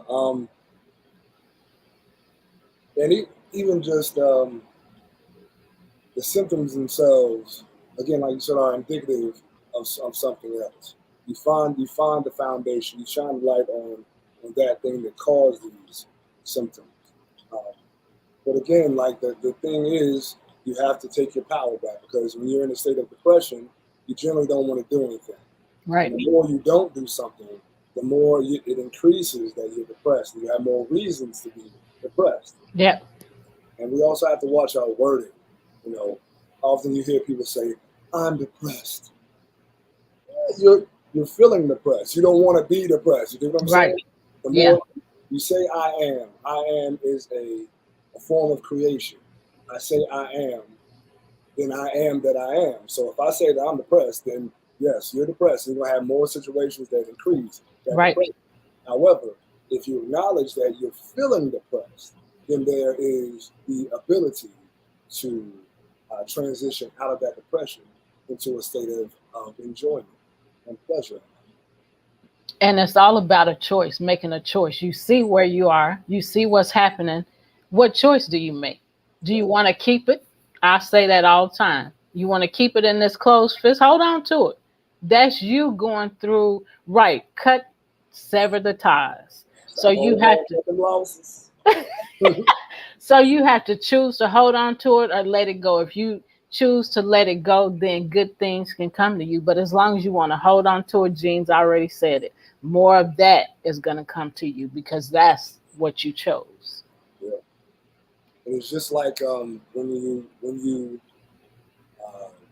[SPEAKER 2] and even just the symptoms themselves, again, like you said, are indicative of something else. You find the foundation. You shine light on that thing that caused these symptoms. Um, but again, like the thing is, you have to take your power back because when you're in a state of depression, you generally don't want to do anything. And
[SPEAKER 1] Right.
[SPEAKER 2] the more you don't do something, the more it increases that you're depressed. And you have more reasons to be depressed.
[SPEAKER 1] Yep.
[SPEAKER 2] And we also have to watch our wording. You know, often you hear people say, "I'm depressed." You're feeling depressed. You don't want to be depressed. You know what I'm
[SPEAKER 1] Right.
[SPEAKER 2] saying? The
[SPEAKER 1] Yeah.
[SPEAKER 2] more you say I am is a form of creation. I say I am, then I am that I am. So if I say that I'm depressed, then yes, you're depressed. You're gonna have more situations that increase that
[SPEAKER 1] Right.
[SPEAKER 2] depression. However, if you acknowledge that you're feeling depressed, then there is the ability to transition out of that depression into a state of enjoyment and pleasure.
[SPEAKER 1] And it's all about a choice, making a choice. You see where you are, you see what's happening. What choice do you make? Do you want to keep it? I say that all the time. You want to keep it in this closed fist? Hold on to it. That's you going through, right? Cut, sever the ties. So
[SPEAKER 2] Stop
[SPEAKER 1] you
[SPEAKER 2] holding
[SPEAKER 1] have
[SPEAKER 2] on
[SPEAKER 1] to
[SPEAKER 2] to them losses.
[SPEAKER 1] so you have to choose to hold on to it or let it go. If you choose to let it go, then good things can come to you. But as long as you want to hold on to it, Jean's already said it. More of that is going to come to you because that's what you chose.
[SPEAKER 2] Yeah. And it's just like when you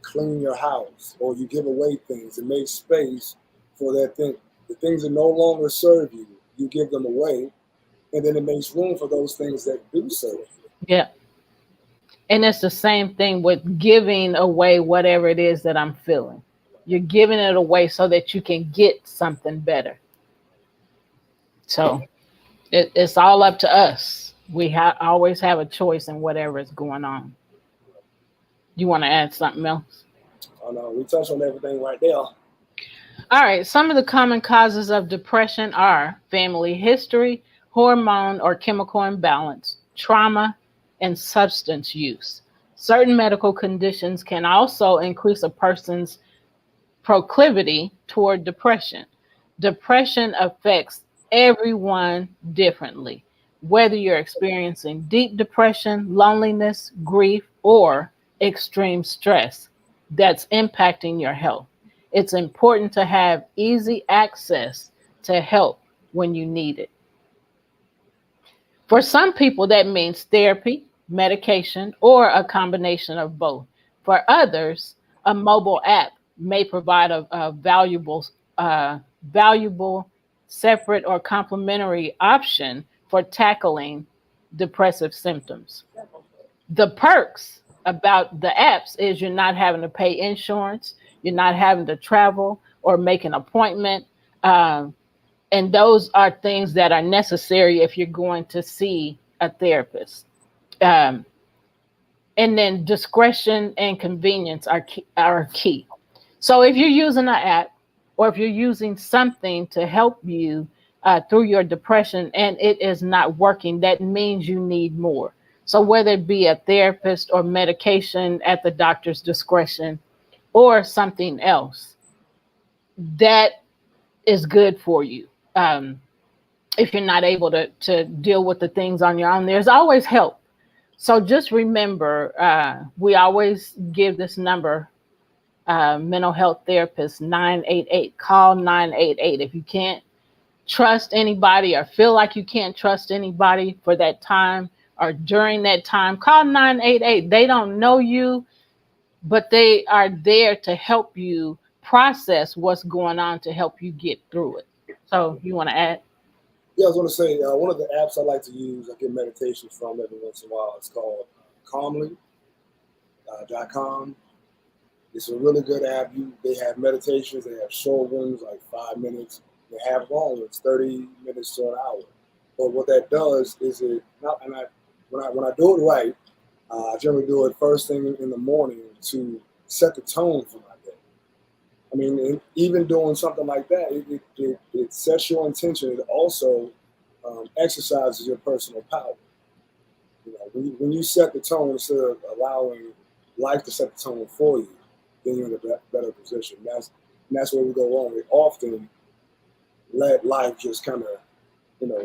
[SPEAKER 2] clean your house or you give away things and make space for that thing. The things that no longer serve you, you give them away, and then it makes room for those things that do serve you.
[SPEAKER 1] Yeah. And it's the same thing with giving away whatever it is that I'm feeling. You're giving it away so that you can get something better. So it's all up to us. We always have a choice in whatever is going on. You want to add something else?
[SPEAKER 2] I know we touched on everything right there.
[SPEAKER 1] All right. Some of the common causes of depression are family history, hormone or chemical imbalance, trauma, and substance use. Certain medical conditions can also increase a person's proclivity toward depression. Depression affects everyone differently, whether you're experiencing deep depression, loneliness, grief, or extreme stress that's impacting your health. It's important to have easy access to help when you need it. For some people, that means therapy, medication, or a combination of both. For others, a mobile app may provide a valuable, separate, or complementary option for tackling depressive symptoms. The perks about the apps is you're not having to pay insurance, you're not having to travel or make an appointment. Um, and those are things that are necessary if you're going to see a therapist. Um, and then discretion and convenience are key. So if you're using an app or if you're using something to help you through your depression and it is not working, that means you need more. So whether it be a therapist or medication at the doctor's discretion or something else, that is good for you. If you're not able to deal with the things on your own, there's always help. So just remember, we always give this number mental health therapist, 988. Call 988. If you can't trust anybody or feel like you can't trust anybody for that time or during that time, call 988. They don't know you, but they are there to help you process what's going on to help you get through it. So you want to add?
[SPEAKER 2] Yeah, I was going to say one of the apps I like to use, I get meditations from every once in a while. It's called Calmly.com. It's a really good app. They have meditations. They have short ones, like 5 minutes. They have long ones, 30 minutes to an hour. But what that does is when I do it right, I generally do it first thing in the morning to set the tone for my day. I mean, even doing something like that, it sets your intention. It also exercises your personal power. You know, when you set the tone instead of allowing life to set the tone for you, then you're in a better position. That's where we go wrong. We often let life just kind of,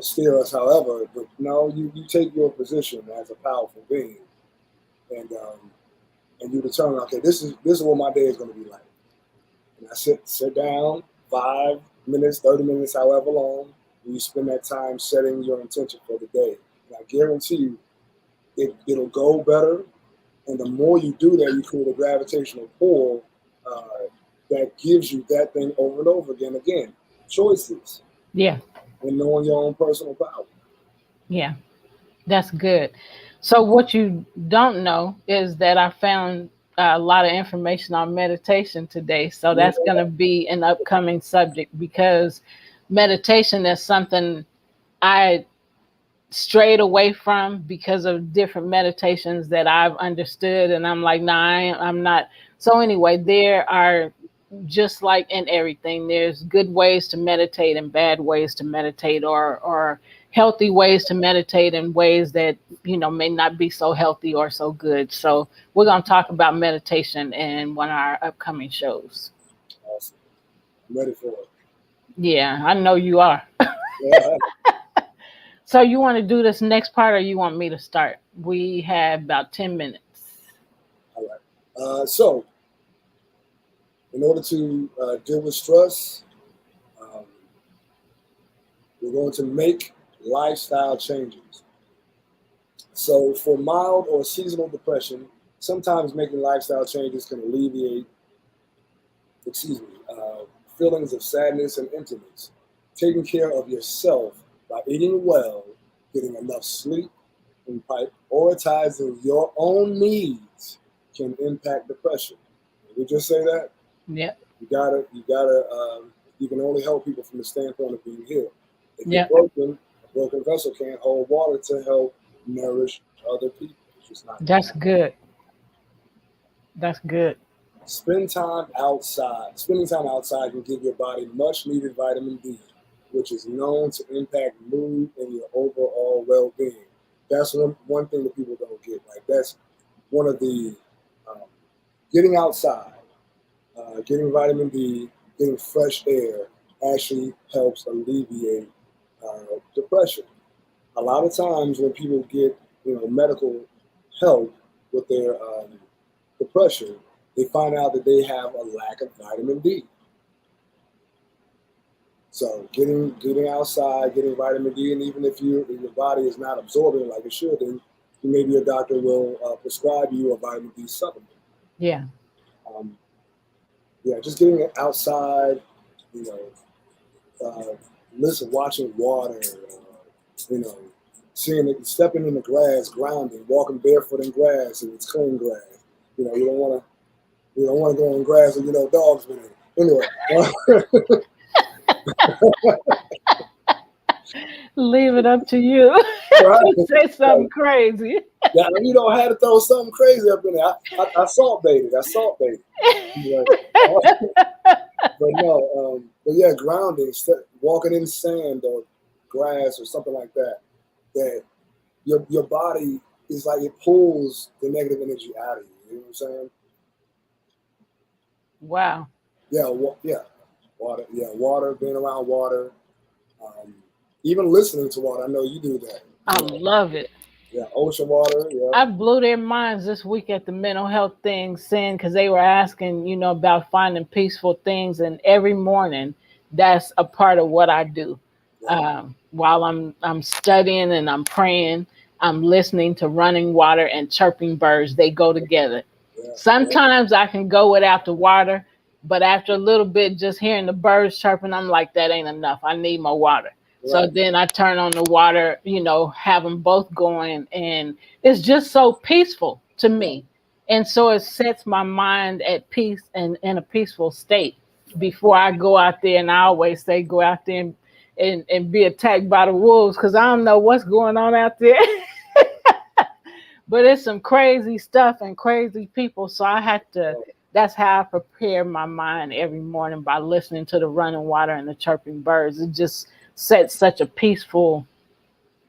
[SPEAKER 2] steer us. However, but no, you take your position as a powerful being, and you determine, okay, this is what my day is going to be like. And I sit down 5 minutes, 30 minutes, however long, and you spend that time setting your intention for the day. And I guarantee you, it'll go better. And the more you do that, you create a gravitational pull that gives you that thing over and over again. Again, choices.
[SPEAKER 1] Yeah.
[SPEAKER 2] And knowing your own personal power.
[SPEAKER 1] Yeah. That's good. So what you don't know is that I found a lot of information on meditation today. So that's going to be an upcoming subject, because meditation is something I strayed away from because of different meditations that I've understood. And I'm like, nah, I'm not. So anyway, there are, just like in everything, there's good ways to meditate and bad ways to meditate, or healthy ways to meditate and ways that, may not be so healthy or so good. So we're going to talk about meditation in one of our upcoming shows.
[SPEAKER 2] Awesome. I'm ready for it.
[SPEAKER 1] Yeah, I know you are.
[SPEAKER 2] Yeah.
[SPEAKER 1] So you want to do this next part, or you want me to start? We have about 10 minutes.
[SPEAKER 2] All right. So in order to deal with stress, we're going to make lifestyle changes. So for mild or seasonal depression, sometimes making lifestyle changes can alleviate, feelings of sadness and emptiness. Taking care of yourself by eating well, getting enough sleep, and prioritizing your own needs can impact depression. Did we just say that?
[SPEAKER 1] Yep.
[SPEAKER 2] You can only help people from the standpoint of being healed. If
[SPEAKER 1] Yep.
[SPEAKER 2] you're broken, a broken vessel can't hold water to help nourish other people. It's just not.
[SPEAKER 1] That's good. That's good.
[SPEAKER 2] Spending time outside can give your body much needed vitamin D, which is known to impact mood and your overall well-being. That's one thing that people don't get. Like, that's one of the getting outside, getting vitamin D, getting fresh air actually helps alleviate depression. A lot of times when people get medical help with their depression, they find out that they have a lack of vitamin D. So getting outside, getting vitamin D, and even if your body is not absorbing it like it should, then maybe your doctor will prescribe you a vitamin D supplement.
[SPEAKER 1] Yeah.
[SPEAKER 2] Just getting outside, watching water, seeing it, stepping in the grass, grounding, walking barefoot in grass, and it's clean grass. You don't want to go on grass and dogs been in it. Anyway.
[SPEAKER 1] Leave it up to you.
[SPEAKER 2] Right.
[SPEAKER 1] Say something crazy.
[SPEAKER 2] Yeah, I had to throw something crazy up in there. I salt baited. But no, but yeah, grounding, walking in sand or grass or something like that. That your body is like, it pulls the negative energy out of you. You know what I'm saying?
[SPEAKER 1] Wow.
[SPEAKER 2] Yeah, water. Yeah, water. Being around water. Even listening to water. I know you do that.
[SPEAKER 1] I love it.
[SPEAKER 2] Yeah, ocean water. Yeah.
[SPEAKER 1] I blew their minds this week at the mental health thing, saying because they were asking, about finding peaceful things, and every morning that's a part of what I do. While I'm studying and I'm praying, I'm listening to running water and chirping birds. They go together.
[SPEAKER 2] Yeah.
[SPEAKER 1] Sometimes I can go without the water, but after a little bit, just hearing the birds chirping, I'm like, that ain't enough. I need more water. So then I turn on the water, have them both going, and it's just so peaceful to me. And so it sets my mind at peace and in a peaceful state before I go out there. And I always say, go out there and be attacked by the wolves, because I don't know what's going on out there. But it's some crazy stuff and crazy people. So I had to, that's how I prepare my mind every morning, by listening to the running water and the chirping birds. It just sets such a peaceful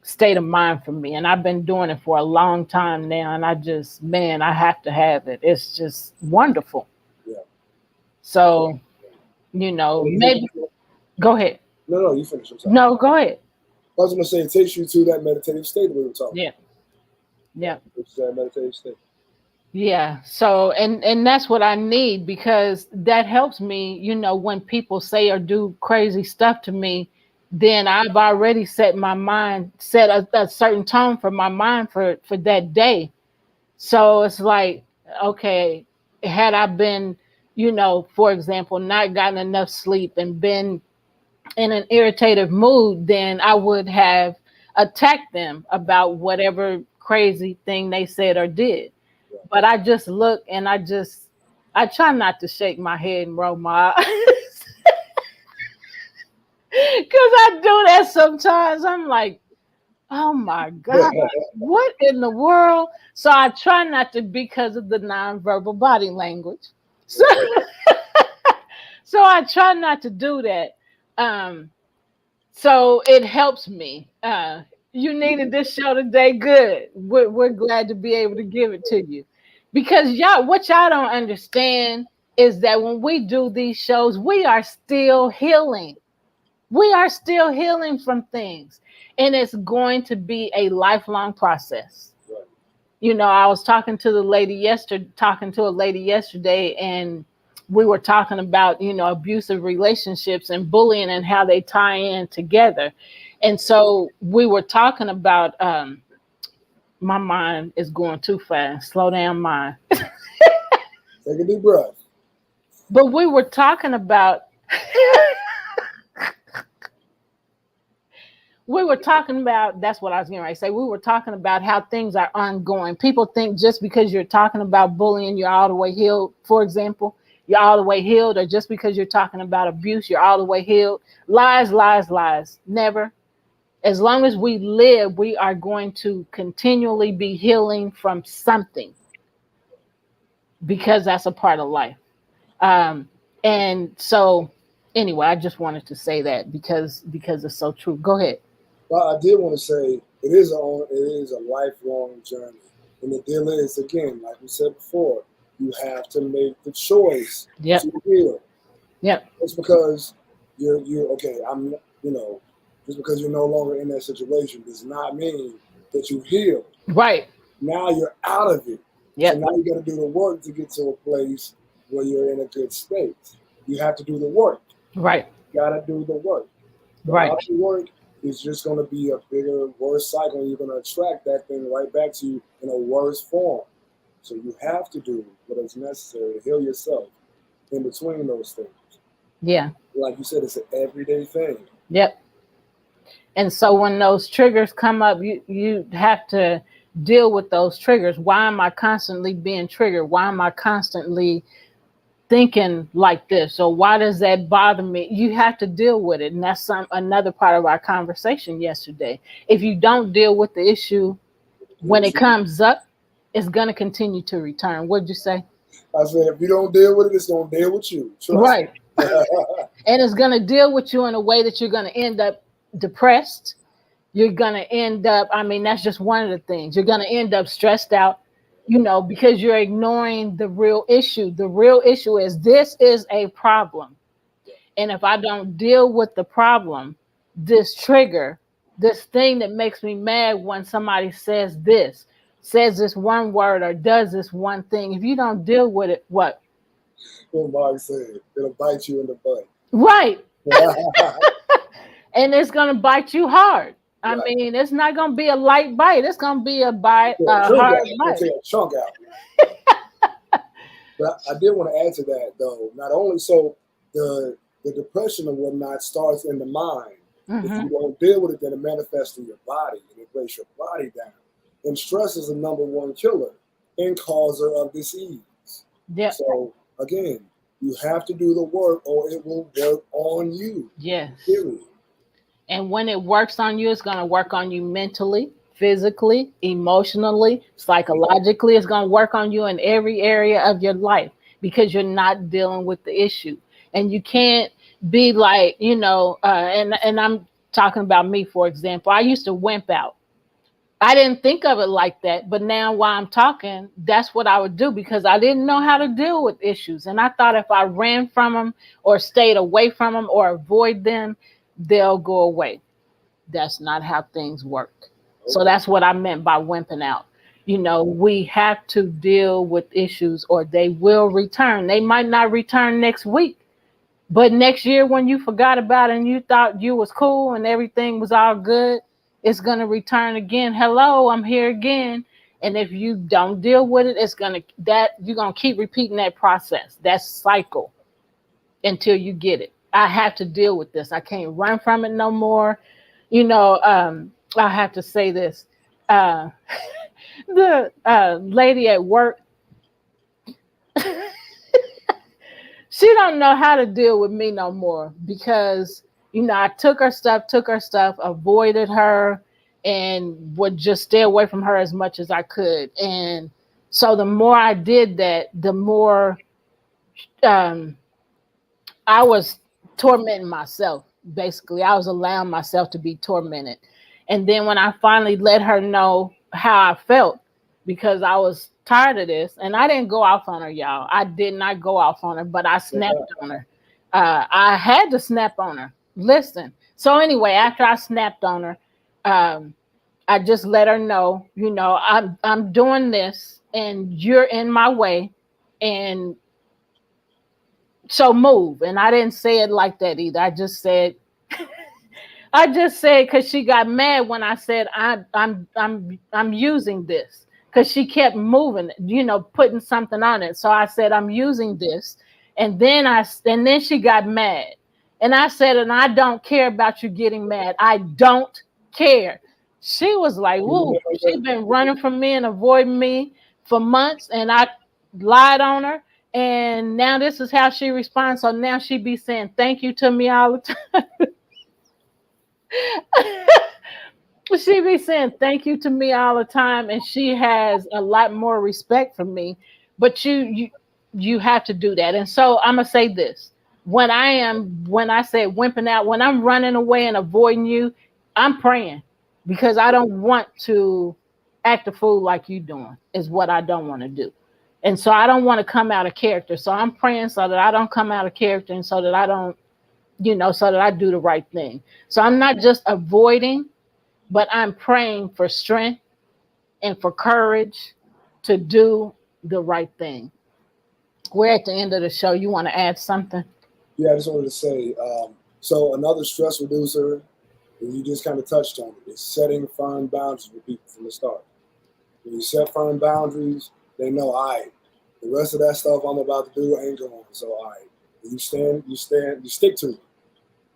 [SPEAKER 1] state of mind for me. And I've been doing it for a long time now. And I just, man, I have to have it. It's just wonderful.
[SPEAKER 2] Yeah.
[SPEAKER 1] So, maybe, go ahead.
[SPEAKER 2] No, you finish.
[SPEAKER 1] No, go ahead.
[SPEAKER 2] I was going to say, it takes you to that meditative state we were talking about.
[SPEAKER 1] Yeah.
[SPEAKER 2] It's that meditative state.
[SPEAKER 1] Yeah. So, and that's what I need, because that helps me, when people say or do crazy stuff to me, then I've already set my mind, set a certain tone for my mind for that day. So it's like, okay, had I been, for example, not gotten enough sleep and been in an irritated mood, then I would have attacked them about whatever crazy thing they said or did. But I just look and I try not to shake my head and roll my eyes. Because I do that sometimes. I'm like, oh my God, what in the world? So I try not to, because of the nonverbal body language. So, so I try not to do that. So it helps me. You needed this show today. Good. We're glad to be able to give it to you. Because what y'all don't understand is that when we do these shows, we are still healing. We are still healing from things. And it's going to be a lifelong process. Right. I was talking to a lady yesterday, and we were talking about, abusive relationships and bullying and how they tie in together. And so we were talking about, my mind is going too fast. Slow down, mind.
[SPEAKER 2] Take a deep breath.
[SPEAKER 1] But we were talking about, that's what I was going to say. We were talking about how things are ongoing. People think just because you're talking about bullying, you're all the way healed. For example, you're all the way healed, or just because you're talking about abuse, you're all the way healed. Lies, lies, lies. Never. As long as we live, we are going to continually be healing from something, because that's a part of life. And so anyway, I just wanted to say that because it's so true. Go ahead.
[SPEAKER 2] Well, I did want to say it is a lifelong journey. And the deal is, again, like we said before, you have to make the choice to heal.
[SPEAKER 1] Yep.
[SPEAKER 2] Just because you're okay, just because you're no longer in that situation does not mean that you healed.
[SPEAKER 1] Right.
[SPEAKER 2] Now you're out of it.
[SPEAKER 1] Yep.
[SPEAKER 2] So now you got to do the work to get to a place where you're in a good state. You have to do the work.
[SPEAKER 1] Right.
[SPEAKER 2] You got to do the work.
[SPEAKER 1] Right.
[SPEAKER 2] Without the work, it's just going to be a bigger, worse cycle, and you're going to attract that thing right back to you in a worse form. So you have to do what is necessary to heal yourself in between those things. Yeah. Like you said, it's an everyday thing.
[SPEAKER 1] Yep. And so when those triggers come up, you have to deal with those triggers. Why am I constantly being triggered? Why am I constantly thinking like this? Or why does that bother me? You have to deal with it. And that's another part of our conversation yesterday. If you don't deal with the issue when it comes up, it's going to continue to return. What'd you say?
[SPEAKER 2] I said, if you don't deal with it, it's going to deal with you. Trust
[SPEAKER 1] right. And it's going to deal with you in a way that you're going to end up depressed. You're going to end up, that's just one of the things. You're going to end up stressed out, because you're ignoring the real issue. The real issue is this is a problem. And if I don't deal with the problem, this trigger this thing that makes me mad when somebody says this one word or does this one thing. If you don't deal with it, what?
[SPEAKER 2] What Mark said, it'll bite you in the butt.
[SPEAKER 1] Right.
[SPEAKER 2] Right.
[SPEAKER 1] And it's gonna bite you hard. I mean, it's not gonna be a light bite. It's gonna be a bite,
[SPEAKER 2] Yeah,
[SPEAKER 1] a
[SPEAKER 2] chunk
[SPEAKER 1] hard
[SPEAKER 2] out. I'll
[SPEAKER 1] bite.
[SPEAKER 2] take a chunk out. But I did want to add to that though. Not only so the depression and whatnot starts in the mind. If
[SPEAKER 1] Hmm.
[SPEAKER 2] you don't deal with it, then it manifests in your body and it breaks your body down. And stress is the number one killer and causer of disease.
[SPEAKER 1] Yeah.
[SPEAKER 2] So again, you have to do the work or it will work on you.
[SPEAKER 1] Yes.
[SPEAKER 2] Period.
[SPEAKER 1] And when it works on you, it's gonna work on you mentally, physically, emotionally, psychologically. It's gonna work on you in every area of your life because you're not dealing with the issue. And you can't be like, and I'm talking about me, for example. I used to wimp out. I didn't think of it like that, but now while I'm talking, that's what I would do because I didn't know how to deal with issues. And I thought if I ran from them or stayed away from them or avoid them, they'll go away. That's not how things work. So
[SPEAKER 2] Okay.
[SPEAKER 1] that's what I meant by wimping out. We have to deal with issues or they will return. They might not return next week, but next year, when you forgot about it and you thought you was cool and everything was all good, it's gonna return again. Hello, I'm here again. And if you don't deal with it, you're gonna keep repeating that process, that cycle until you get it. I have to deal with this. I can't run from it no more. I have to say this. Uh, the lady at work, she don't know how to deal with me no more because I took her stuff, avoided her, and would just stay away from her as much as I could. And so the more I did that, the more um, I was tormenting myself. Basically, I was allowing myself to be tormented. And then when I finally let her know how I felt, because I was tired of this, and I didn't go off on her, y'all. I did not go off on her, but I snapped on her. I had to snap on her. Listen. So anyway, after I snapped on her, um, I just let her know, I'm doing this, and you're in my way, and so move. And I didn't say it like that either. I just said because she got mad when I said I'm using this because she kept moving, putting something on it. So I said I'm using this, and then she got mad, and I said, and I don't care about you getting mad. I don't care. She was like, "Woo!" She's been running from me and avoiding me for months, and I lied on her, and now this is how she responds. So now she be saying thank you to me all the time. She be saying thank you to me all the time, and she has a lot more respect for me. But you have to do that. And so I'm gonna say this: when I say wimping out, when I'm running away and avoiding you, I'm praying because I don't want to act a fool like you doing. Is what I don't want to do. And so I don't want to come out of character. So I'm praying so that I don't come out of character and so that I don't, so that I do the right thing. So I'm not just avoiding, but I'm praying for strength and for courage to do the right thing. We're at the end of the show. You want to add something?
[SPEAKER 2] Yeah, I just wanted to say, so another stress reducer, and you just kind of touched on it, is setting firm boundaries with people from the start. When you set firm boundaries, they know, all right, the rest of that stuff I'm about to do ain't going. So, all right, you stick to it.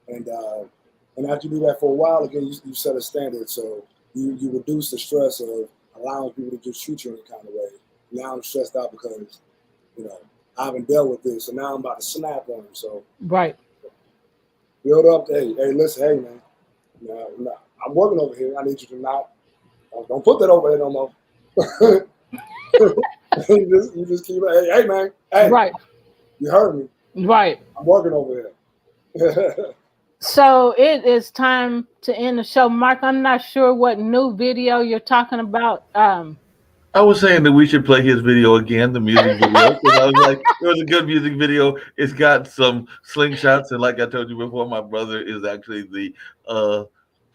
[SPEAKER 2] And after you do that for a while, again, you set a standard. So you reduce the stress of allowing people to just treat you in a kind of way. Now I'm stressed out because, I haven't dealt with this, and now I'm about to snap on them. So
[SPEAKER 1] Right.
[SPEAKER 2] build up. Hey, listen, hey, man. I'm working over here. I need you to not. Don't put that over there no more. you just keep. Hey, man. Hey,
[SPEAKER 1] Right.
[SPEAKER 2] you heard me.
[SPEAKER 1] Right.
[SPEAKER 2] I'm working over here.
[SPEAKER 1] So it is time to end the show. Mark, I'm not sure what new video you're talking about.
[SPEAKER 5] I was saying that we should play his video again, the music video, because I was like, it was a good music video. It's got some slingshots, and like I told you before, my brother is actually the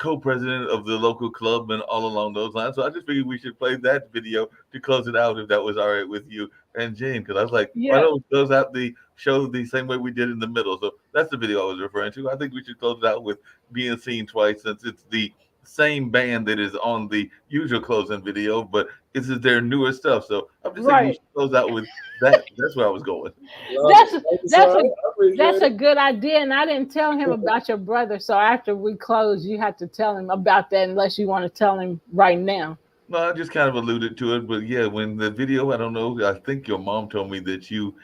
[SPEAKER 5] co-president of the local club and all along those lines. So I just figured we should play that video to close it out if that was all right with you and Jane, because I was like, why don't we close out the show the same way we did in the middle? So that's the video I was referring to. I think we should close it out with Being Seen Twice, since it's the same band that is on the usual closing video, but this is their newer stuff. So I'm just saying we should close out with that. That's where I was going.
[SPEAKER 1] That's a good idea, and I didn't tell him about your brother. So after we close, you have to tell him about that, unless you want to tell him right now.
[SPEAKER 5] No, I just kind of alluded to it, but yeah, when the video, I don't know, I think your mom told me that you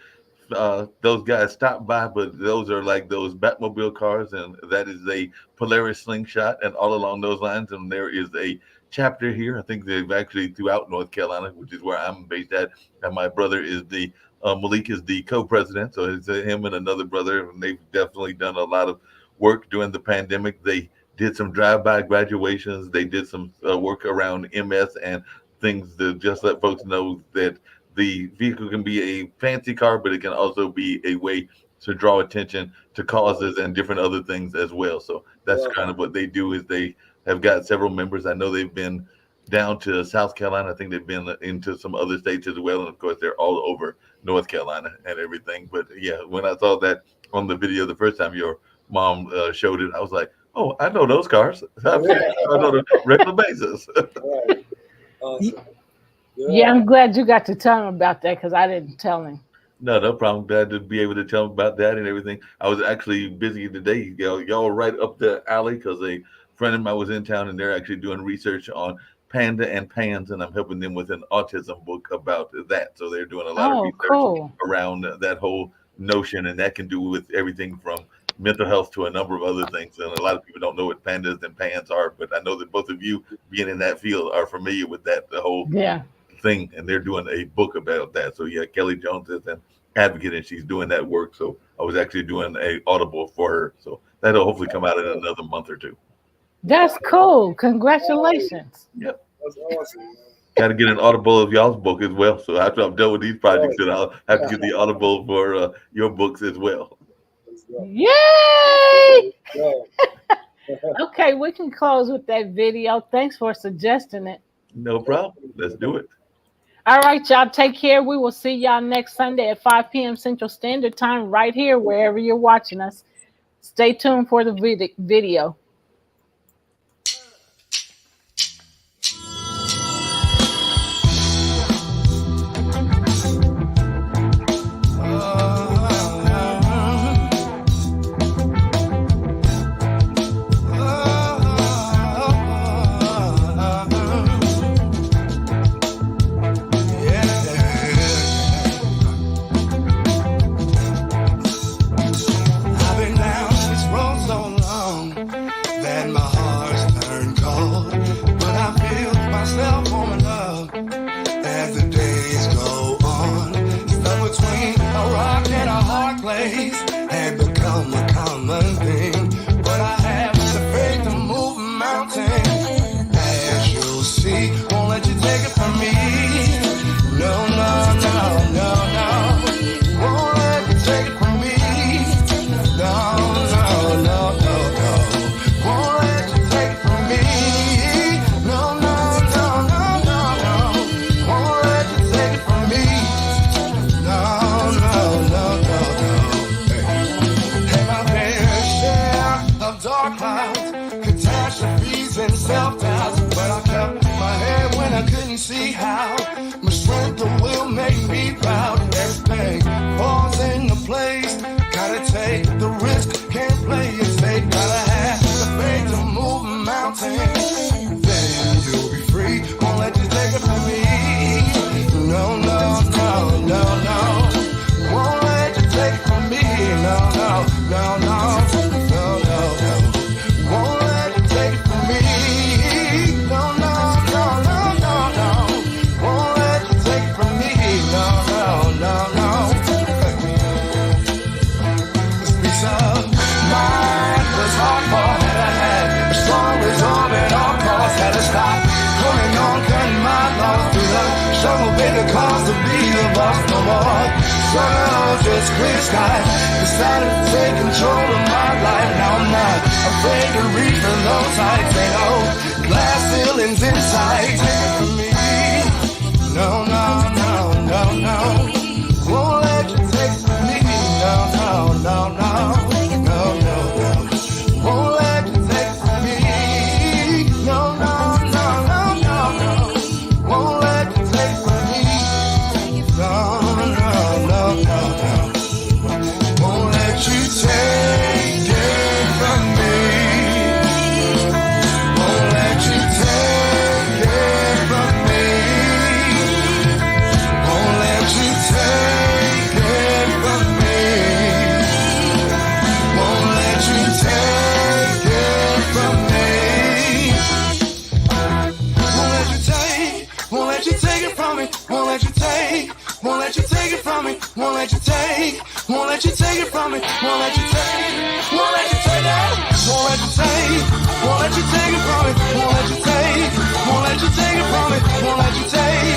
[SPEAKER 5] those guys stopped by, but those are like those Batmobile cars, and that is a Polaris slingshot, and all along those lines. And there is a chapter here. I think they've actually throughout North Carolina, which is where I'm based at, and my brother is the Malik is the co-president, so it's him and another brother, and they've definitely done a lot of work during the pandemic. They did some drive-by graduations. They did some work around MS and things to just let folks know that the vehicle can be a fancy car, but it can also be a way to draw attention to causes and different other things as well. So that's kind of what they do. Is they have got several members. I know they've been down to South Carolina. I think they've been into some other states as well. And of course, they're all over North Carolina and everything. But yeah, when I saw that on the video the first time your mom showed it, I was like, oh, I know those cars. I know on a regular basis.
[SPEAKER 2] Right. Awesome.
[SPEAKER 1] Yeah, I'm glad you got to tell him about that, because I didn't tell him.
[SPEAKER 5] No problem. Glad to be able to tell him about that and everything. I was actually busy today. Y'all right up the alley, because a friend of mine was in town and they're actually doing research on panda and pans, and I'm helping them with an autism book about that. So they're doing a lot of research around that whole notion, and that can do with everything from mental health to a number of other things. And a lot of people don't know what pandas and pans are, but I know that both of you being in that field are familiar with that, the whole thing, and they're doing a book about that. So yeah, Kelly Jones is an advocate, and she's doing that work. So I was actually doing a audible for her. So that'll hopefully come out in another month or two.
[SPEAKER 1] That's cool. Congratulations.
[SPEAKER 5] Yep.
[SPEAKER 2] That's awesome.
[SPEAKER 5] Got to get an audible of y'all's book as well. So after I'm done with these projects, then I'll have to get the audible for your books as well.
[SPEAKER 1] Yay! Okay, we can close with that video. Thanks for suggesting it.
[SPEAKER 5] No problem. Let's do it.
[SPEAKER 1] All right, y'all. Take care. We will see y'all next Sunday at 5 p.m. Central Standard Time right here, wherever you're watching us. Stay tuned for the video.
[SPEAKER 4] See how my strength will make me proud. Everything falls into place. Gotta take the risk, can't play it safe. Gotta have the faith to move a mountain. Then you'll be free. Won't let you take it from me. No, no, no, no, no. Won't let you take it from me. No, no, no, no, no, no, no. Won't let you take it from me. No, no. Stop coming on, cutting my laws through the shovel, baby, cause to be the boss no more. Sun out, just clear sky. Decided to take control of my life. Now I'm not afraid to reach for those heights. Ain't no glass ceilings inside. Take it from me. No, no, no, no, no. Won't let you take it from me. No, no, no, no. No, no, no. Won't let you take it from me. No, no, no, no, no, no. Won't let you take it from me. No, no, no, no, no. Won't let you take it from me. Won't let you take it from me. Won't let you take it from me. Won't let you take it from me. Won't let you take it from me. Won't let you take it from me. Won't let you take it from me. Won't let you take it from me. Won't let you take it. Won't let you take it. Won't let you take. Won't let you take it from me. Won't let you take. Won't let you take it from me. Won't let you take.